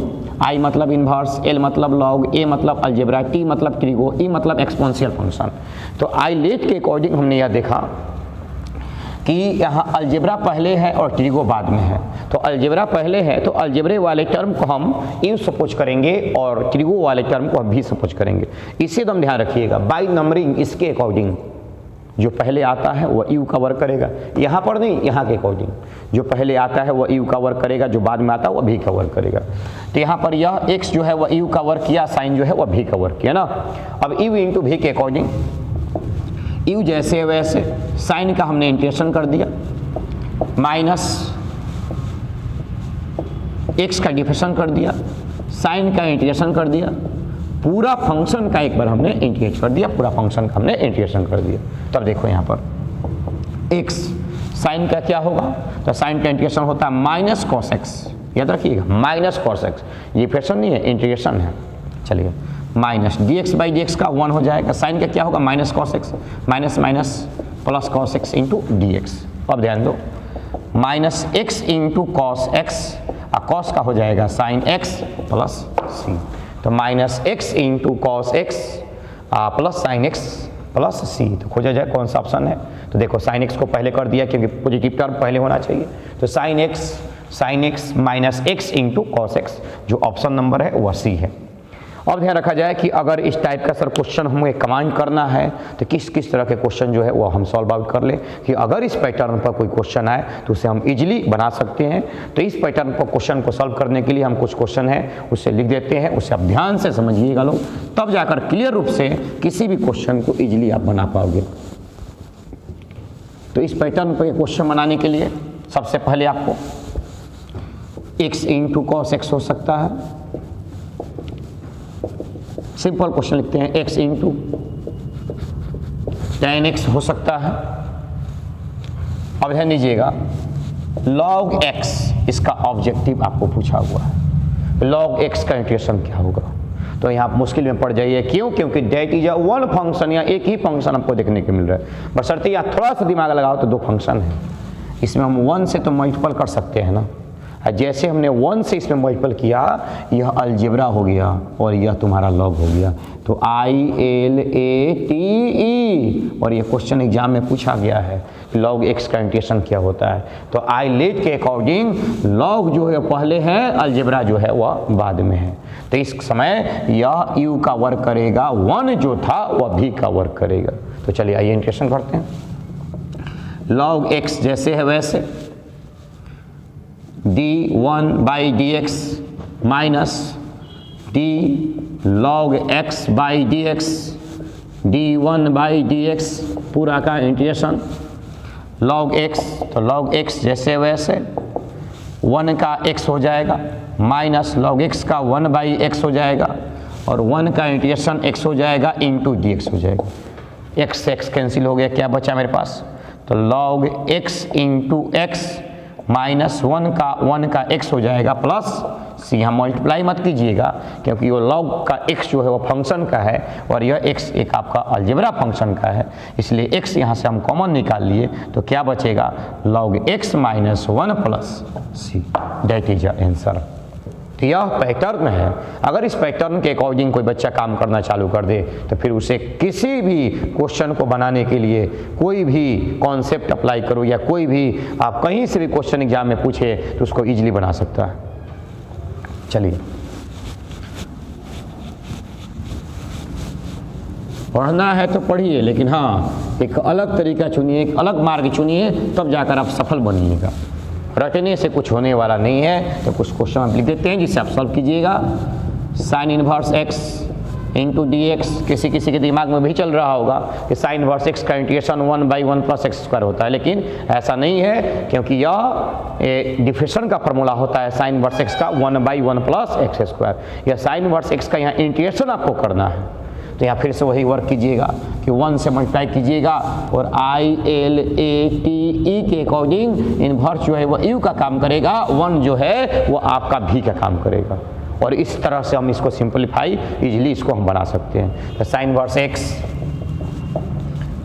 I मतलब इन्वर्स, L मतलब लॉग, A मतलब अलजेब्रा, T मतलब ट्रिगो, E मतलब एक्सपोनेंशियल फंक्शन। तो आईलेट के अकॉर्डिंग हमने यह देखा कि यहाँ अलजेब्रा पहले है और ट्रिगो बाद में है। तो अलजेब्रा पहले है तो अलजेब्रे वाले टर्म को हम u सपोज करेंगे और ट्रिगो वाले टर्म को हम v सपोज करेंगे। इसे तो हम ध्यान रखिएगा, बाय नंबरिंग इसके अकॉर्डिंग जो पहले आता है वह u का वर्क करेगा, यहाँ पर नहीं, यहाँ के अकॉर्डिंग जो पहले आता है वह u का वर्क करेगा, जो बाद में आता है वह v का वर्क करेगा। तो यहाँ पर यह x जो है वह u का वर्क किया, साइन जो है वह v का वर्क किया ना। अब u इंटू v के अकॉर्डिंग u जैसे वैसे, साइन का हमने इंटीग्रेशन कर दिया, माइनस x का डिफरेंशिएशन कर दिया, साइन का इंटीग्रेशन कर दिया, पूरा फंक्शन का एक बार हमने इंटीग्रेट कर दिया, पूरा फंक्शन का हमने इंटीग्रेशन कर दिया। तब देखो यहाँ पर x साइन का क्या होगा, तो साइन का इंटीग्रेशन होता है माइनस कॉस एक्स, याद रखिएगा माइनस कॉस एक्स, ये डिफरेंशिएशन नहीं है, इंटीग्रेशन है। चलिए, minus d x by d x का 1 हो जाएगा, साइन का क्या होगा minus cos x, minus minus plus cos x into d x. अब ध्यान दो, minus x into cos x, और कॉस का हो जाएगा साइन एक्स प्लस सी। तो minus x into cos x plus sine x plus c. तो खोजा जाए कौन सा ऑप्शन है। तो देखो साइन एक्स को पहले कर दिया क्योंकि पॉजिटिव टर्म पहले होना चाहिए। तो sine x minus x into cos x, जो ऑप्शन नंबर है वह सी है। अब ध्यान रखा जाए कि अगर इस टाइप का सर क्वेश्चन हमें कमांड करना है तो किस किस तरह के क्वेश्चन जो है वो हम सॉल्व आउट कर लें, कि अगर इस पैटर्न पर कोई क्वेश्चन आए तो उसे हम इजीली बना सकते हैं। तो इस पैटर्न पर क्वेश्चन को सॉल्व करने के लिए हम कुछ क्वेश्चन है उसे लिख देते हैं, उसे आप ध्यान से समझिएगा लोग, तब जाकर क्लियर रूप से किसी भी क्वेश्चन को ईजिली आप बना पाओगे। तो इस पैटर्न पर क्वेश्चन बनाने के लिए सबसे पहले आपको x इंटू कॉस एक्स हो सकता है। सिंपल क्वेश्चन लिखते हैं, x इंटू टेन एक्स हो सकता है। अब ध्यान दीजिएगा, log x इसका ऑब्जेक्टिव आपको पूछा हुआ है, log x का इंटीग्रेशन क्या होगा। तो यहाँ आप मुश्किल में पड़ जाइए, क्यों? क्योंकि that is a one function, या एक ही फंक्शन आपको देखने को मिल रहा है। बशर्ते यहाँ थोड़ा सा दिमाग लगाओ तो दो फंक्शन है, इसमें हम 1 से तो मल्टीपल कर सकते हैं ना। जैसे हमने 1 से इसमें मल्टीपल किया, यह अलजेब्रा हो गया और यह तुम्हारा लॉग हो गया। तो ILATE, और ये क्वेश्चन एग्जाम में पूछा गया है लॉग एक्स का इंटीग्रेशन क्या होता है। तो ILAT के अकॉर्डिंग लॉग जो है पहले है, अलजेब्रा जो है वह बाद में है। तो इस समय यह u का वर्क करेगा, 1 जो था वह भी का वर्क करेगा। तो चलिए आइए इंटीग्रेशन करते हैं। log x जैसे है वैसे, d1/dx minus d log x/dx d1/dx पूरा का इंटीग्रेशन log x। तो log x जैसे वैसे 1 का x हो जाएगा माइनस log x का 1/x हो जाएगा, और 1 का इंटीग्रेशन x हो जाएगा इंटू dx हो जाएगा। x से x कैंसिल हो गया, क्या बचा मेरे पास? तो log x into x minus 1 का x हो जाएगा प्लस c। यहाँ मल्टीप्लाई मत कीजिएगा क्योंकि वो log का x जो है वो फंक्शन का है और यह x एक आपका अलजेब्रा फंक्शन का है, इसलिए x यहाँ से हम कॉमन निकाल लिए। तो क्या बचेगा? log x minus 1 plus c, that is answer. तो यह पैटर्न है। अगर इस पैटर्न के अकॉर्डिंग कोई बच्चा काम करना चालू कर दे तो फिर उसे किसी भी क्वेश्चन को बनाने के लिए कोई भी कॉन्सेप्ट अप्लाई करो या कोई भी आप कहीं से भी क्वेश्चन एग्जाम में पूछे तो उसको इजीली बना सकता है। चलिए, पढ़ना है तो पढ़िए, लेकिन हाँ एक अलग तरीका चुनिए, एक अलग मार्ग चुनिए, तब जाकर आप सफल बनिएगा। रटने से कुछ होने वाला नहीं है। तो कुछ क्वेश्चन आप लिख देते हैं जिससे आप सॉल्व कीजिएगा। Sine inverse x into d x, किसी किसी के दिमाग में भी चल रहा होगा कि साइन इनवर्स x का इंटीग्रेशन 1/1 प्लस एक्स स्क्वायर होता है, लेकिन ऐसा नहीं है क्योंकि यह डिफरेंशियल का फॉर्मूला होता है साइन इनवर्स x का 1/1 प्लस एक्स स्क्वायर। यह साइन इनवर्स x का यहाँ इंटीग्रेशन आपको करना है। तो यहाँ फिर से वही वर्क कीजिएगा कि 1 से मल्टीप्लाई कीजिएगा और ILATE के अकॉर्डिंग इनवर्स जो है वो u का काम करेगा, 1 जो है वो आपका v का काम करेगा। और इस तरह से हम इसको सिंपलीफाई इजीली इसको हम बना सकते हैं। तो sine inverse x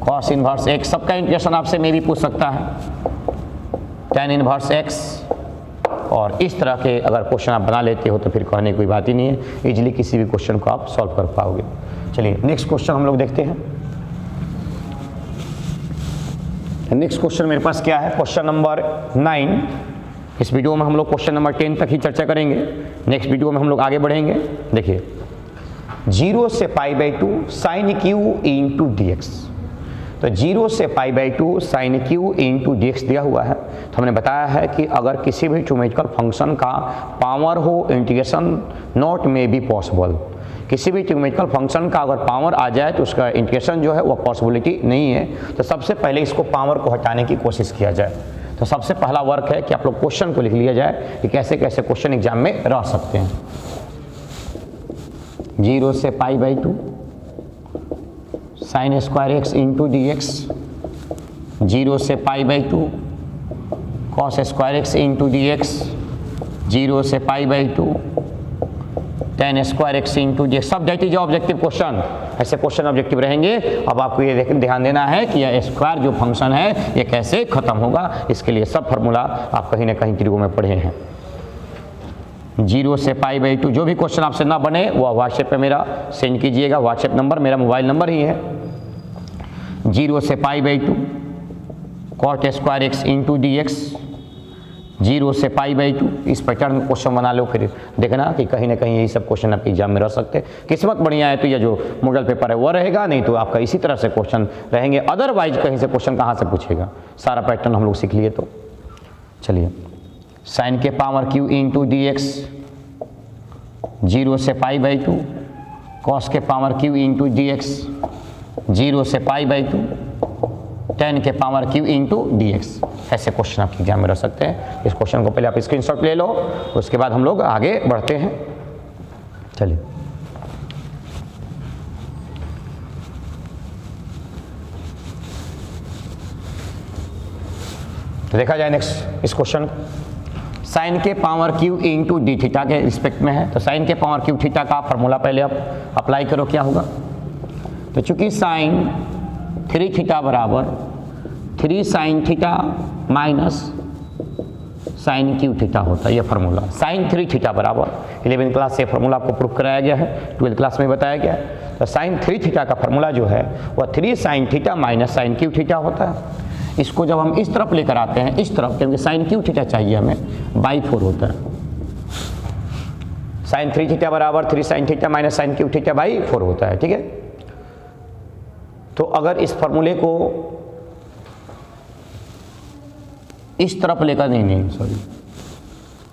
cos inverse x, सबका इंटीग्रेशन आपसे मैं भी पूछ सकता है, tan इनवर्स x। और इस तरह के अगर क्वेश्चन आप बना लेते हो तो फिर कहने की कोई बात ही नहीं है, इजीली किसी भी क्वेश्चन को आप सॉल्व कर पाओगे। चलिए नेक्स्ट क्वेश्चन हम लोग देखते हैं। नेक्स्ट क्वेश्चन मेरे पास क्या है? Question number 9। इस वीडियो में हम लोग क्वेश्चन नंबर 10 तक ही चर्चा करेंगे, नेक्स्ट वीडियो में हम लोग आगे बढ़ेंगे। देखिए 0 से π/2 sine cube into d x. तो 0 से π/2 sine cube into d x दिया हुआ है। तो हमने बताया है कि अगर किसी भी ज्योमेट्रिकल फंक्शन का पावर हो, इंटीग्रेशन नॉट में बी पॉसिबल। किसी भी ज्योमेट्रिकल फंक्शन का अगर पावर आ जाए तो उसका इंटीग्रेशन जो है वो पॉसिबिलिटी नहीं है। तो सबसे पहले इसको पावर को हटाने की कोशिश किया जाए। तो सबसे पहला वर्क है कि आप लोग क्वेश्चन को लिख लिया जाए कि कैसे कैसे क्वेश्चन एग्जाम में रह सकते हैं। 0 से π/2 sine square x into d x, 0 से π/2 cos square x into d x, 0 से π/2 tan square x into d x. सब दैट इज ऑब्जेक्टिव क्वेश्चन, ऐसे क्वेश्चन ऑब्जेक्टिव रहेंगे। अब आपको ये ध्यान देना है कि यह स्क्वायर जो फंक्शन है ये कैसे खत्म होगा, इसके लिए सब फार्मूला आप कहीं ना कहीं त्रिकोण में पढ़े हैं। 0 से π/2 जो भी क्वेश्चन आपसे ना बने वो व्हाट्सएप पे मेरा सेंड कीजिएगा। व्हाट्सएप नंबर मेरा मोबाइल नंबर ही है। 0 से π/2 cot square x into d x, 0 से π/2 इस पैटर्न में क्वेश्चन बना लो। फिर देखना कि कहीं ना कहीं यही सब क्वेश्चन आपके एग्जाम में रह सकते हैं। किस्मत बढ़िया है तो ये जो मॉडल पेपर है वो रहेगा, नहीं तो आपका इसी तरह से क्वेश्चन रहेंगे। अदरवाइज कहीं से क्वेश्चन कहाँ से पूछेगा, सारा पैटर्न हम लोग सीख लिए। तो चलिए साइन के power Q into d x, 0 से π/2 कॉस के power Q into d x, 0 से π/2 tan के power Q into d x. ऐसे क्वेश्चन आपके एग्जाम में रह सकते हैं। इस क्वेश्चन को पहले आप स्क्रीनशॉट ले लो, उसके बाद हम लोग आगे बढ़ते हैं। चलिए तो देखा जाए नेक्स्ट इस क्वेश्चन को। साइन के power Q into d theta के रिस्पेक्ट में है, तो साइन के पावर क्यू थीटा का फॉर्मूला पहले आप अप्लाई करो, क्या होगा। तो चूंकि साइन 3 थीटा बराबर 3 sine theta minus sine cube theta होता है, ये फार्मूला। साइन 3 थीटा बराबर 11वीं क्लास से फार्मूला आपको प्रूफ कराया गया है, 12वीं क्लास में बताया गया है। तो साइन 3 थीटा का फार्मूला जो है वह 3 sine theta minus sine cube theta होता है। इसको जब हम इस तरफ लेकर आते हैं, इस तरफ, क्योंकि साइन क्यू थीटा चाहिए हमें, बाई 4 होता है। साइन 3 थीटा बराबर 3 sine theta minus sine cube theta by 4 होता है, ठीक है। तो अगर इस फॉर्मूले को इस तरफ लेकर, नहीं sorry,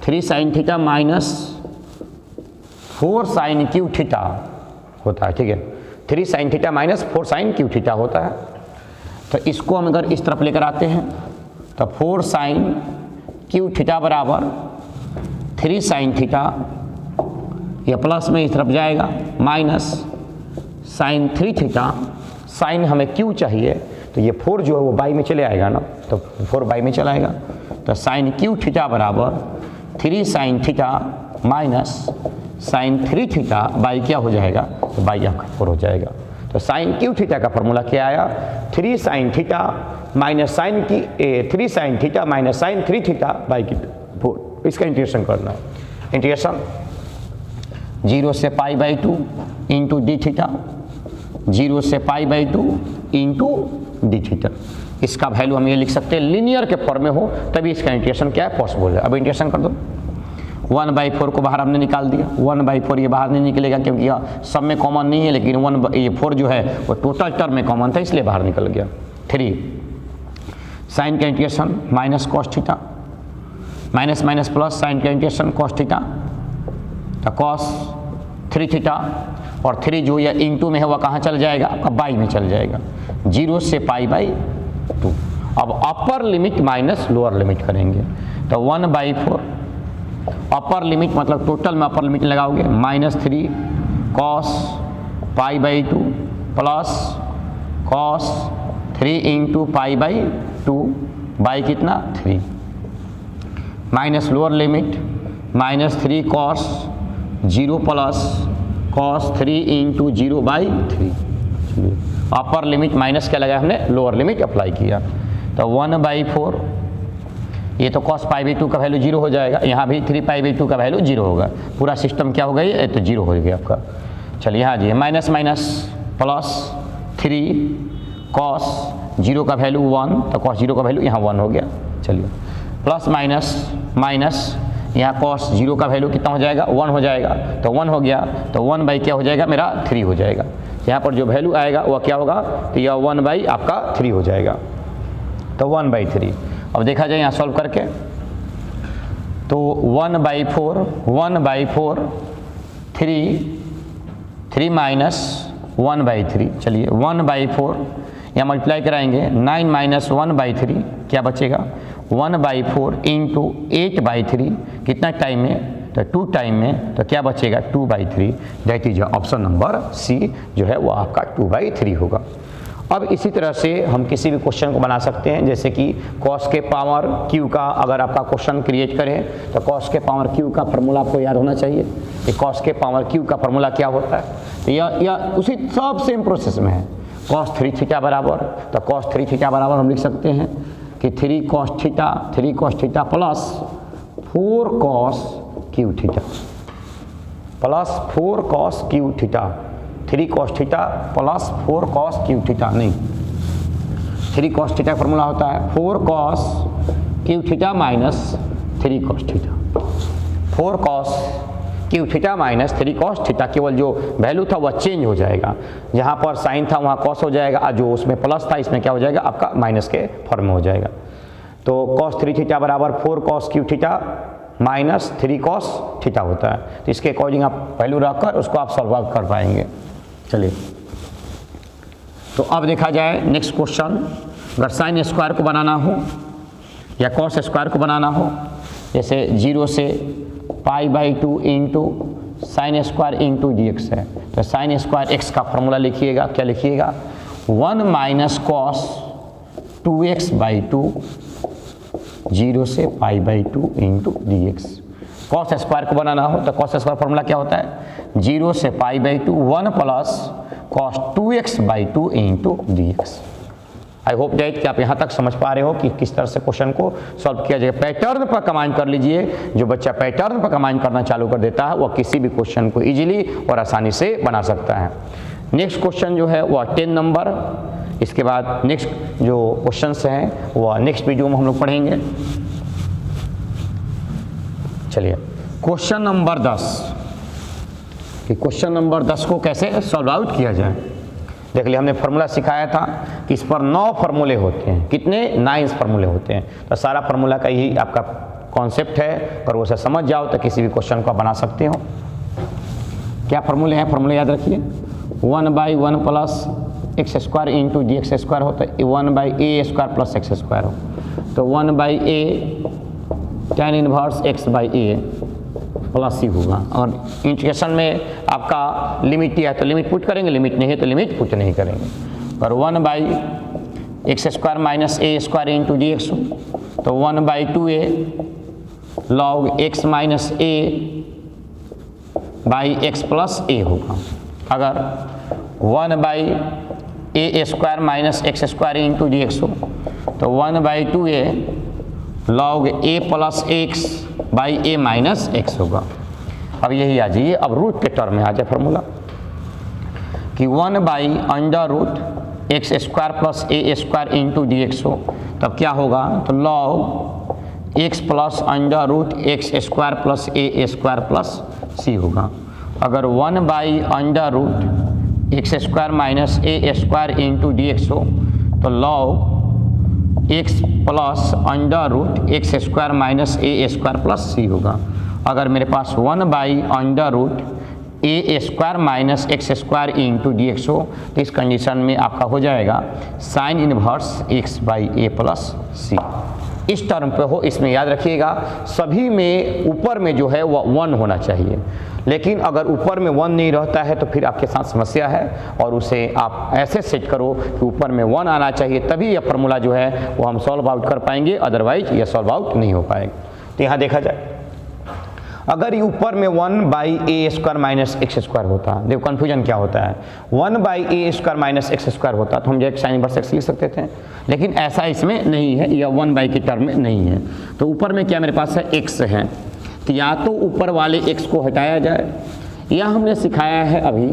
3 sine theta minus 4 sine cube theta होता है, ठीक है। 3 sine theta minus 4 sine cube theta होता है। तो इसको हम अगर इस तरफ लेकर आते हैं तो 4 साइन क्यू थीटा बराबर 3 साइन थीटा, यह प्लस में इस तरफ जाएगा, माइनस साइन 3 थीटा, साइन हमें क्यू चाहिए तो ये 4 जो है वो बाई में चले आएगा ना, तो 4 बाई में चला आएगा। तो साइन क्यू थीटा बराबर 3 sine theta minus sine 3 theta by क्या हो जाएगा, तो बाई आपका 4 हो जाएगा। तो साइन क्यू थीटा का फॉर्मूला क्या आया, 3 साइन थीटा माइनस साइन की 3 sine theta minus sine 3 theta by की 4। इसका इंटीग्रेशन करना है। इंटीग्रेशन 0 से pi by 2 into d theta, 0 से pi by 2 into d theta. इसका वैल्यू हम ये लिख सकते हैं, लीनियर के फॉर्म में हो तभी इसका इंटीग्रेशन क्या है, पॉसिबल है। अब इंटीग्रेशन कर दो। 1/4 को बाहर हमने निकाल दिया, 1/4 ये बाहर नहीं निकलेगा क्योंकि यह सब में कॉमन नहीं है, लेकिन ये 4 जो है वो टोटल टर्म में कॉमन था, इसलिए बाहर निकल गया। 3 साइन का integration minus cos theta, minus minus plus sign का इंटीग्रेशन कॉस थीटा, तो कॉस 3 थीटा, और 3 जो ये इंटू में है वह कहाँ चल जाएगा, आपका बाई में चल जाएगा, 0 से पाई बाई 2। अब अपर लिमिट माइनस लोअर लिमिट करेंगे, तो 1/4 अपर लिमिट मतलब टोटल में अपर लिमिट लगाओगे, -3 cos pi by 2 plus cos 3 into pi by 2 by कितना 3, minus lower limit -3 cos 0 plus cos 3 into 0 by 3। Upper limit minus क्या लगाया हमने, लोअर लिमिट अप्लाई किया। तो 1/4, ये तो कॉस पाई बाई 2 का वैल्यू 0 हो जाएगा, यहाँ भी 3 पाई बाई 2 का वैल्यू 0 होगा। पूरा सिस्टम क्या हो गया, ये तो 0 हो गया आपका। चलिए यहाँ जी माइनस माइनस प्लस 3 कॉस 0 का वैल्यू 1, तो कॉस 0 का वैल्यू यहाँ 1 हो गया। चलिए प्लस माइनस माइनस, यहाँ कॉस 0 का वैल्यू कितना हो जाएगा, 1 हो जाएगा, तो 1 हो गया, तो 1 बाई क्या हो जाएगा मेरा 3 हो जाएगा। यहाँ पर जो वैल्यू आएगा वह क्या होगा, तो यह 1 बाई आपका 3 हो जाएगा, तो 1/3। अब देखा जाए यहाँ सॉल्व करके, तो 1/4 3 माइनस 1/3, चलिए 1/4 यहाँ मल्टीप्लाई कराएंगे, 9 माइनस 1/3 क्या बचेगा, 1/4 इंटू 8/3 कितना टाइम में, तो 2 टाइम में, तो क्या बचेगा 2/3। That is option number C जो है वो आपका 2/3 होगा। अब इसी तरह से हम किसी भी क्वेश्चन को बना सकते हैं, जैसे कि कॉस के पावर क्यू का अगर आपका क्वेश्चन क्रिएट करें तो कॉस के पावर क्यू का फार्मूला आपको याद होना चाहिए कि कॉस के पावर क्यू का फार्मूला क्या होता है। तो यह उसी सब सेम प्रोसेस में है। कॉस 3 थीटा बराबर, तो कॉस 3 थीटा बराबर हम लिख सकते हैं कि 3 cos theta plus 4 cos Q theta plus 4 cos Q theta, 3 cos theta plus 4 cos Q theta, नहीं 3 कॉस थीटा फॉर्मूला होता है 4 cos Q theta minus 3 cos theta, 4 cos Q theta minus 3 cos theta. केवल जो value था वह change हो जाएगा, जहाँ पर साइन था वहाँ कॉस हो जाएगा, और जो उसमें प्लस था इसमें क्या हो जाएगा आपका माइनस के फॉर्म में हो जाएगा। तो कॉस 3 थीटा बराबर 4 cos Q theta minus 3 cos theta होता है। तो इसके अकॉर्डिंग आप वैल्यू रखकर उसको आप सॉल्व आउट कर पाएंगे। चलिए तो अब देखा जाए नेक्स्ट क्वेश्चन, अगर साइन स्क्वायर को बनाना हो या कॉस स्क्वायर को बनाना हो, जैसे 0 से π/2 into sine square into dx है, तो साइन स्क्वायर x का फॉर्मूला लिखिएगा, क्या लिखिएगा 1 माइनस कॉस 2x/2 0 से π/2 इंटू dx। कॉस स्क्वायर को बनाना हो तो कॉस स्क्वायर फॉर्मूला क्या होता है 0 से π/2 1 plus cos 2x/2 into dx। I hope that कि आप यहाँ तक समझ पा रहे हो कि किस तरह से क्वेश्चन को सॉल्व किया जाएगा। पैटर्न पर कमांड कर लीजिए, जो बच्चा पैटर्न पर कमांड करना चालू कर देता है वह किसी भी क्वेश्चन को इजीली और आसानी से बना सकता है। नेक्स्ट क्वेश्चन जो है वह 10 नंबर, इसके बाद नेक्स्ट जो क्वेश्चंस हैं वह नेक्स्ट वीडियो में हम लोग पढ़ेंगे। चलिए क्वेश्चन नंबर 10, कि क्वेश्चन नंबर 10 को कैसे सॉल्व आउट किया जाए। देख लिया, हमने फार्मूला सिखाया था कि इस पर 9 फार्मूले होते हैं, कितने 9 फार्मूले होते हैं। तो सारा फार्मूला का यही आपका कॉन्सेप्ट है, अगर वो समझ जाओ तो किसी भी क्वेश्चन को बना सकते हो। क्या फार्मूले हैं, फार्मूले याद रखिए 1/1 plus x square into d x square होता है 1/a square plus x square हो, तो 1/a tan inverse x/a plus सी होगा। और इंटीग्रेशन में आपका लिमिट है तो लिमिट पुट करेंगे, लिमिट नहीं है तो लिमिट पुट नहीं करेंगे। और 1/x square minus a square into d x, तो 1/2a log x minus a by x plus a होगा। अगर 1/a square minus x square into d x हो, तो 1/2a log a plus x by a minus x होगा। अब यही आ जाइए, अब रूट के टर्म में आ जाए फॉर्मूला कि 1/√x square plus a square into d x हो, तब क्या होगा, तो log x plus √x square plus a square plus c होगा। अगर 1/√x square minus a square into d x हो, तो log x plus √x square minus a square plus c होगा। अगर मेरे पास 1/√a square minus x square into d x हो, तो इस कंडीशन में आपका हो जाएगा sine inverse x/a plus c। इस टर्म पे हो, इसमें याद रखिएगा सभी में ऊपर में जो है वह 1 होना चाहिए, लेकिन अगर ऊपर में 1 नहीं रहता है तो फिर आपके साथ समस्या है, और उसे आप ऐसे सेट करो कि ऊपर में 1 आना चाहिए, तभी यह फार्मूला जो है वो हम सॉल्व आउट कर पाएंगे, अदरवाइज यह सॉल्व आउट नहीं हो पाएगा। तो यहाँ देखा जाए, अगर ये ऊपर में 1/a square minus x square होता, देखो कन्फ्यूजन क्या होता है, 1/a square minus x square होता तो हम जो साइन इनवर्स एक्स लिख सकते थे, लेकिन ऐसा इसमें नहीं है, या 1/, के टर्म में नहीं है। तो ऊपर में क्या मेरे पास है x है, तो या तो ऊपर वाले x को हटाया जाए, या हमने सिखाया है अभी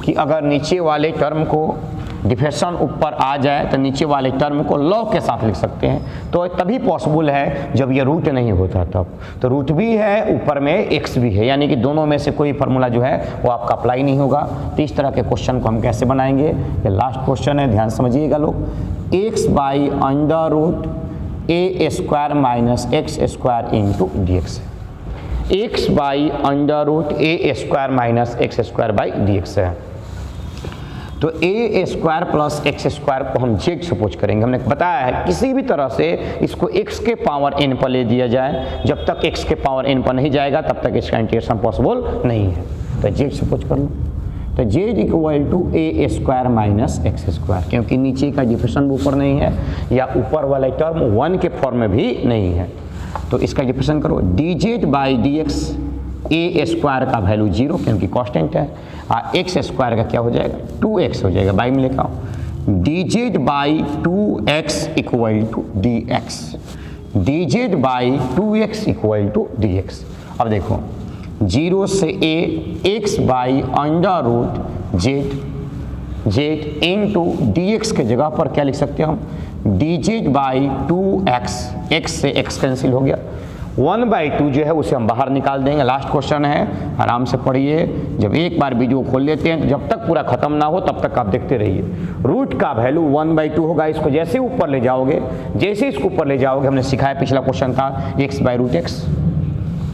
कि अगर नीचे वाले टर्म को डिफरेंशन ऊपर आ जाए तो नीचे वाले टर्म को लॉग के साथ लिख सकते हैं, तो तभी पॉसिबल है जब ये रूट नहीं होता तब। तो रूट भी है, ऊपर में x भी है, यानी कि दोनों में से कोई फार्मूला जो है वो आपका अप्लाई नहीं होगा। तो इस तरह के क्वेश्चन को हम कैसे बनाएंगे, ये लास्ट क्वेश्चन है, ध्यान समझिएगा लोग। x/√a square minus x square into d x, x/√a square minus x square by d x है। तो a square plus x square को हम z सपोज करेंगे। हमने बताया है किसी भी तरह से इसको x के पावर n पर ले दिया जाए, जब तक x के पावर n पर नहीं जाएगा तब तक इसका इंटीग्रेशन पॉसिबल नहीं है। तो z सपोज कर लो, तो z equal to a square minus x square, क्योंकि नीचे का डिफरेंशन ऊपर नहीं है, या ऊपर वाला टर्म 1 के फॉर्म में भी नहीं है। तो इसका डिफरेंशन करो, dz by d x, a square का वैल्यू 0 क्योंकि कांस्टेंट है, और x स्क्वायर का क्या हो जाएगा 2x हो जाएगा। बाई में लिखा हो dz by 2x equal to dx, dz by 2x equal to dx। अब देखो 0 से a x by √z into dx के जगह पर क्या लिख सकते हैं हम, dz बाई 2x, x से x कैंसिल हो गया, 1/2 जो है उसे हम बाहर निकाल देंगे। लास्ट क्वेश्चन है, आराम से पढ़िए, जब एक बार वीडियो खोल लेते हैं तो जब तक पूरा खत्म ना हो तब तक आप देखते रहिए। रूट का वैल्यू 1/2 होगा, इसको जैसे ऊपर ले जाओगे, जैसे इसको ऊपर ले जाओगे, हमने सिखाया पिछला क्वेश्चन था x/√x,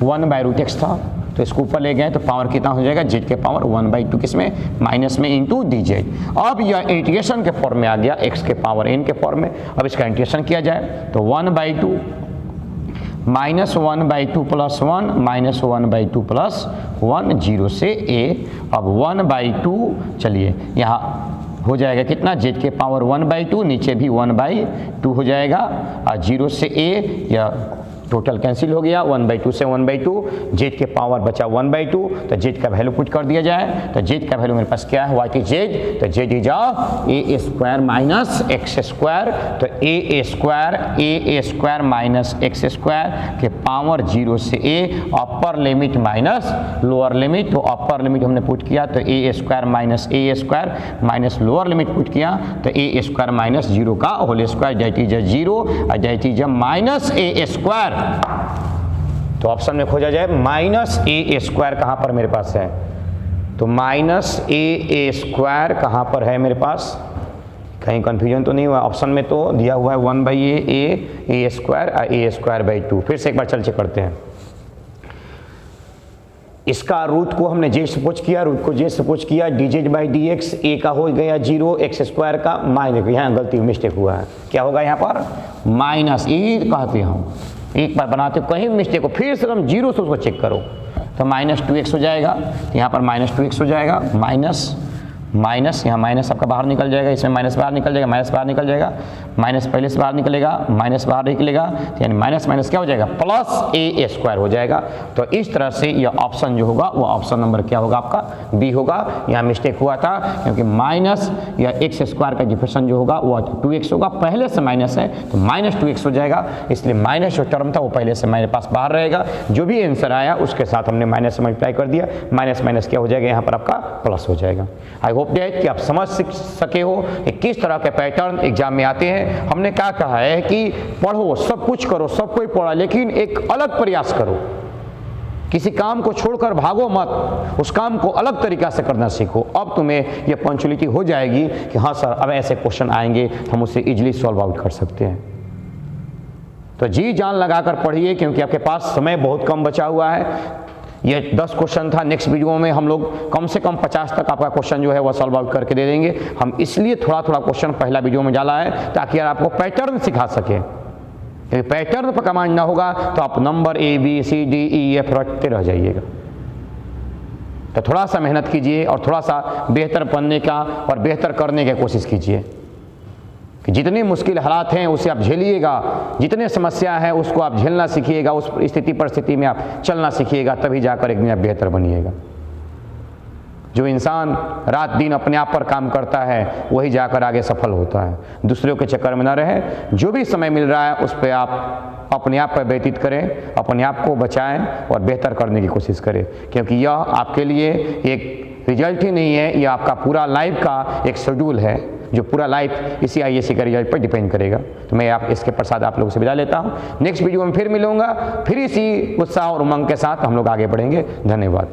1/√x था, तो इसको ऊपर ले गए तो पावर कितना हो जाएगा, z के पावर 1/2 किसमें, माइनस में इंटू dz। अब यह इंटीग्रेशन के फॉर्म में आ गया, x के पावर n के फॉर्म में। अब इसका इंटीग्रेशन किया जाए तो 1/2 -1/2 + 1 -1/2 + 1 0 से a। अब 1/2 चलिए यहाँ हो जाएगा कितना, z के पावर 1/2, नीचे भी 1/2 हो जाएगा और 0 से a या टोटल कैंसिल हो गया, 1/2 से 1/2, z के पावर बचा 1/2, तो z का वैल्यू पुट कर दिया जाए तो z का वैल्यू मेरे पास क्या है, व्हाट इज z, तो z इज a² - x², तो a² - x² के पावर 0 से a, upper limit minus lower limit, तो अपर लिमिट हमने पुट किया तो a² - minus lower limit put किया तो a² - 0 का होल स्क्वायर, दैट इज 0 और दैट इज -a²। तो ऑप्शन में खोजा जाए -a² कहां पर मेरे पास है, तो -a² कहां पर है मेरे पास, कहीं कंफ्यूजन तो नहीं हुआ, ऑप्शन में तो दिया हुआ है 1/a² और a²/2। फिर से एक बार चल चेक करते हैं। इसका रूट को हमने z सपोज किया, रूट को z सपोज किया, dz/dx, a का हो गया 0, x² का माइनस, यहाँ गलती मिस्टेक हुआ है, क्या होगा यहाँ पर माइनस, यही कहते हैं एक बार बनाते हो कहीं मिस्टेक हो, फिर से तुम 0 से उसको चेक करो तो -2x हो जाएगा, यहाँ पर -2x हो जाएगा, माइनस यहाँ माइनस आपका बाहर निकल जाएगा, इसमें माइनस बाहर निकल जाएगा, माइनस बाहर निकल जाएगा, माइनस पहले से बाहर निकलेगा, माइनस बाहर निकलेगा, यानी माइनस माइनस क्या हो जाएगा +a² हो जाएगा। तो इस तरह से यह ऑप्शन जो होगा वो ऑप्शन नंबर क्या होगा आपका बी होगा। यहाँ मिस्टेक हुआ था क्योंकि माइनस या x² का डिफरेंस जो होगा वो 2x होगा, पहले से माइनस है तो -2x हो जाएगा, इसलिए माइनस जो टर्म था वो पहले से मेरे पास बाहर रहेगा, जो भी आंसर आया उसके साथ हमने माइनस से मल्टीप्लाई कर दिया, माइनस माइनस क्या हो जाएगा यहाँ पर आपका प्लस हो जाएगा। आई होप दैट कि आप समझ सके हो कि किस तरह के पैटर्न एग्जाम में आते हैं। हमने क्या कहा है कि पढ़ो, सब कुछ करो, सब कोई पढ़ा, लेकिन एक अलग प्रयास करो, किसी काम को छोड़कर भागो मत, उस काम को अलग तरीका से करना सीखो। अब तुम्हें यह पंचुअलिटी हो जाएगी कि हाँ सर अब ऐसे क्वेश्चन आएंगे हम उसे इजीली सॉल्व आउट कर सकते हैं। तो जी जान लगाकर पढ़िए क्योंकि आपके पास समय बहुत कम बचा हुआ है। ये 10 क्वेश्चन था, नेक्स्ट वीडियो में हम लोग कम से कम 50 तक आपका क्वेश्चन जो है वह सॉल्व आउट करके दे देंगे। हम इसलिए थोड़ा थोड़ा क्वेश्चन पहला वीडियो में डाला है ताकि यार आपको पैटर्न सिखा सके, क्योंकि पैटर्न पर कमांड ना होगा तो आप नंबर ABCDEF रटते रह जाइएगा। तो थोड़ा सा मेहनत कीजिए और थोड़ा सा बेहतर बनने का और बेहतर करने की कोशिश कीजिए कि जितनी मुश्किल हालात हैं उसे आप झेलिएगा, जितने समस्या है उसको आप झेलना सीखिएगा, उस स्थिति परिस्थिति में आप चलना सीखिएगा, तभी जाकर एक दिन आप बेहतर बनिएगा। जो इंसान रात दिन अपने आप पर काम करता है वही जाकर आगे सफल होता है। दूसरों के चक्कर में ना रहे, जो भी समय मिल रहा है उस पर आप अपने आप पर व्यतीत करें, अपने आप को बचाएं और बेहतर करने की कोशिश करें, क्योंकि यह आपके लिए एक रिजल्ट ही नहीं है, यह आपका पूरा लाइफ का एक शेड्यूल है जो पूरा लाइफ इसी IAC का रिजल्ट पर डिपेंड करेगा। तो मैं आप इसके प्रसाद आप लोगों से विदा लेता हूँ। नेक्स्ट वीडियो में फिर मिलूंगा, फिर इसी उत्साह और उमंग के साथ हम लोग आगे बढ़ेंगे। धन्यवाद।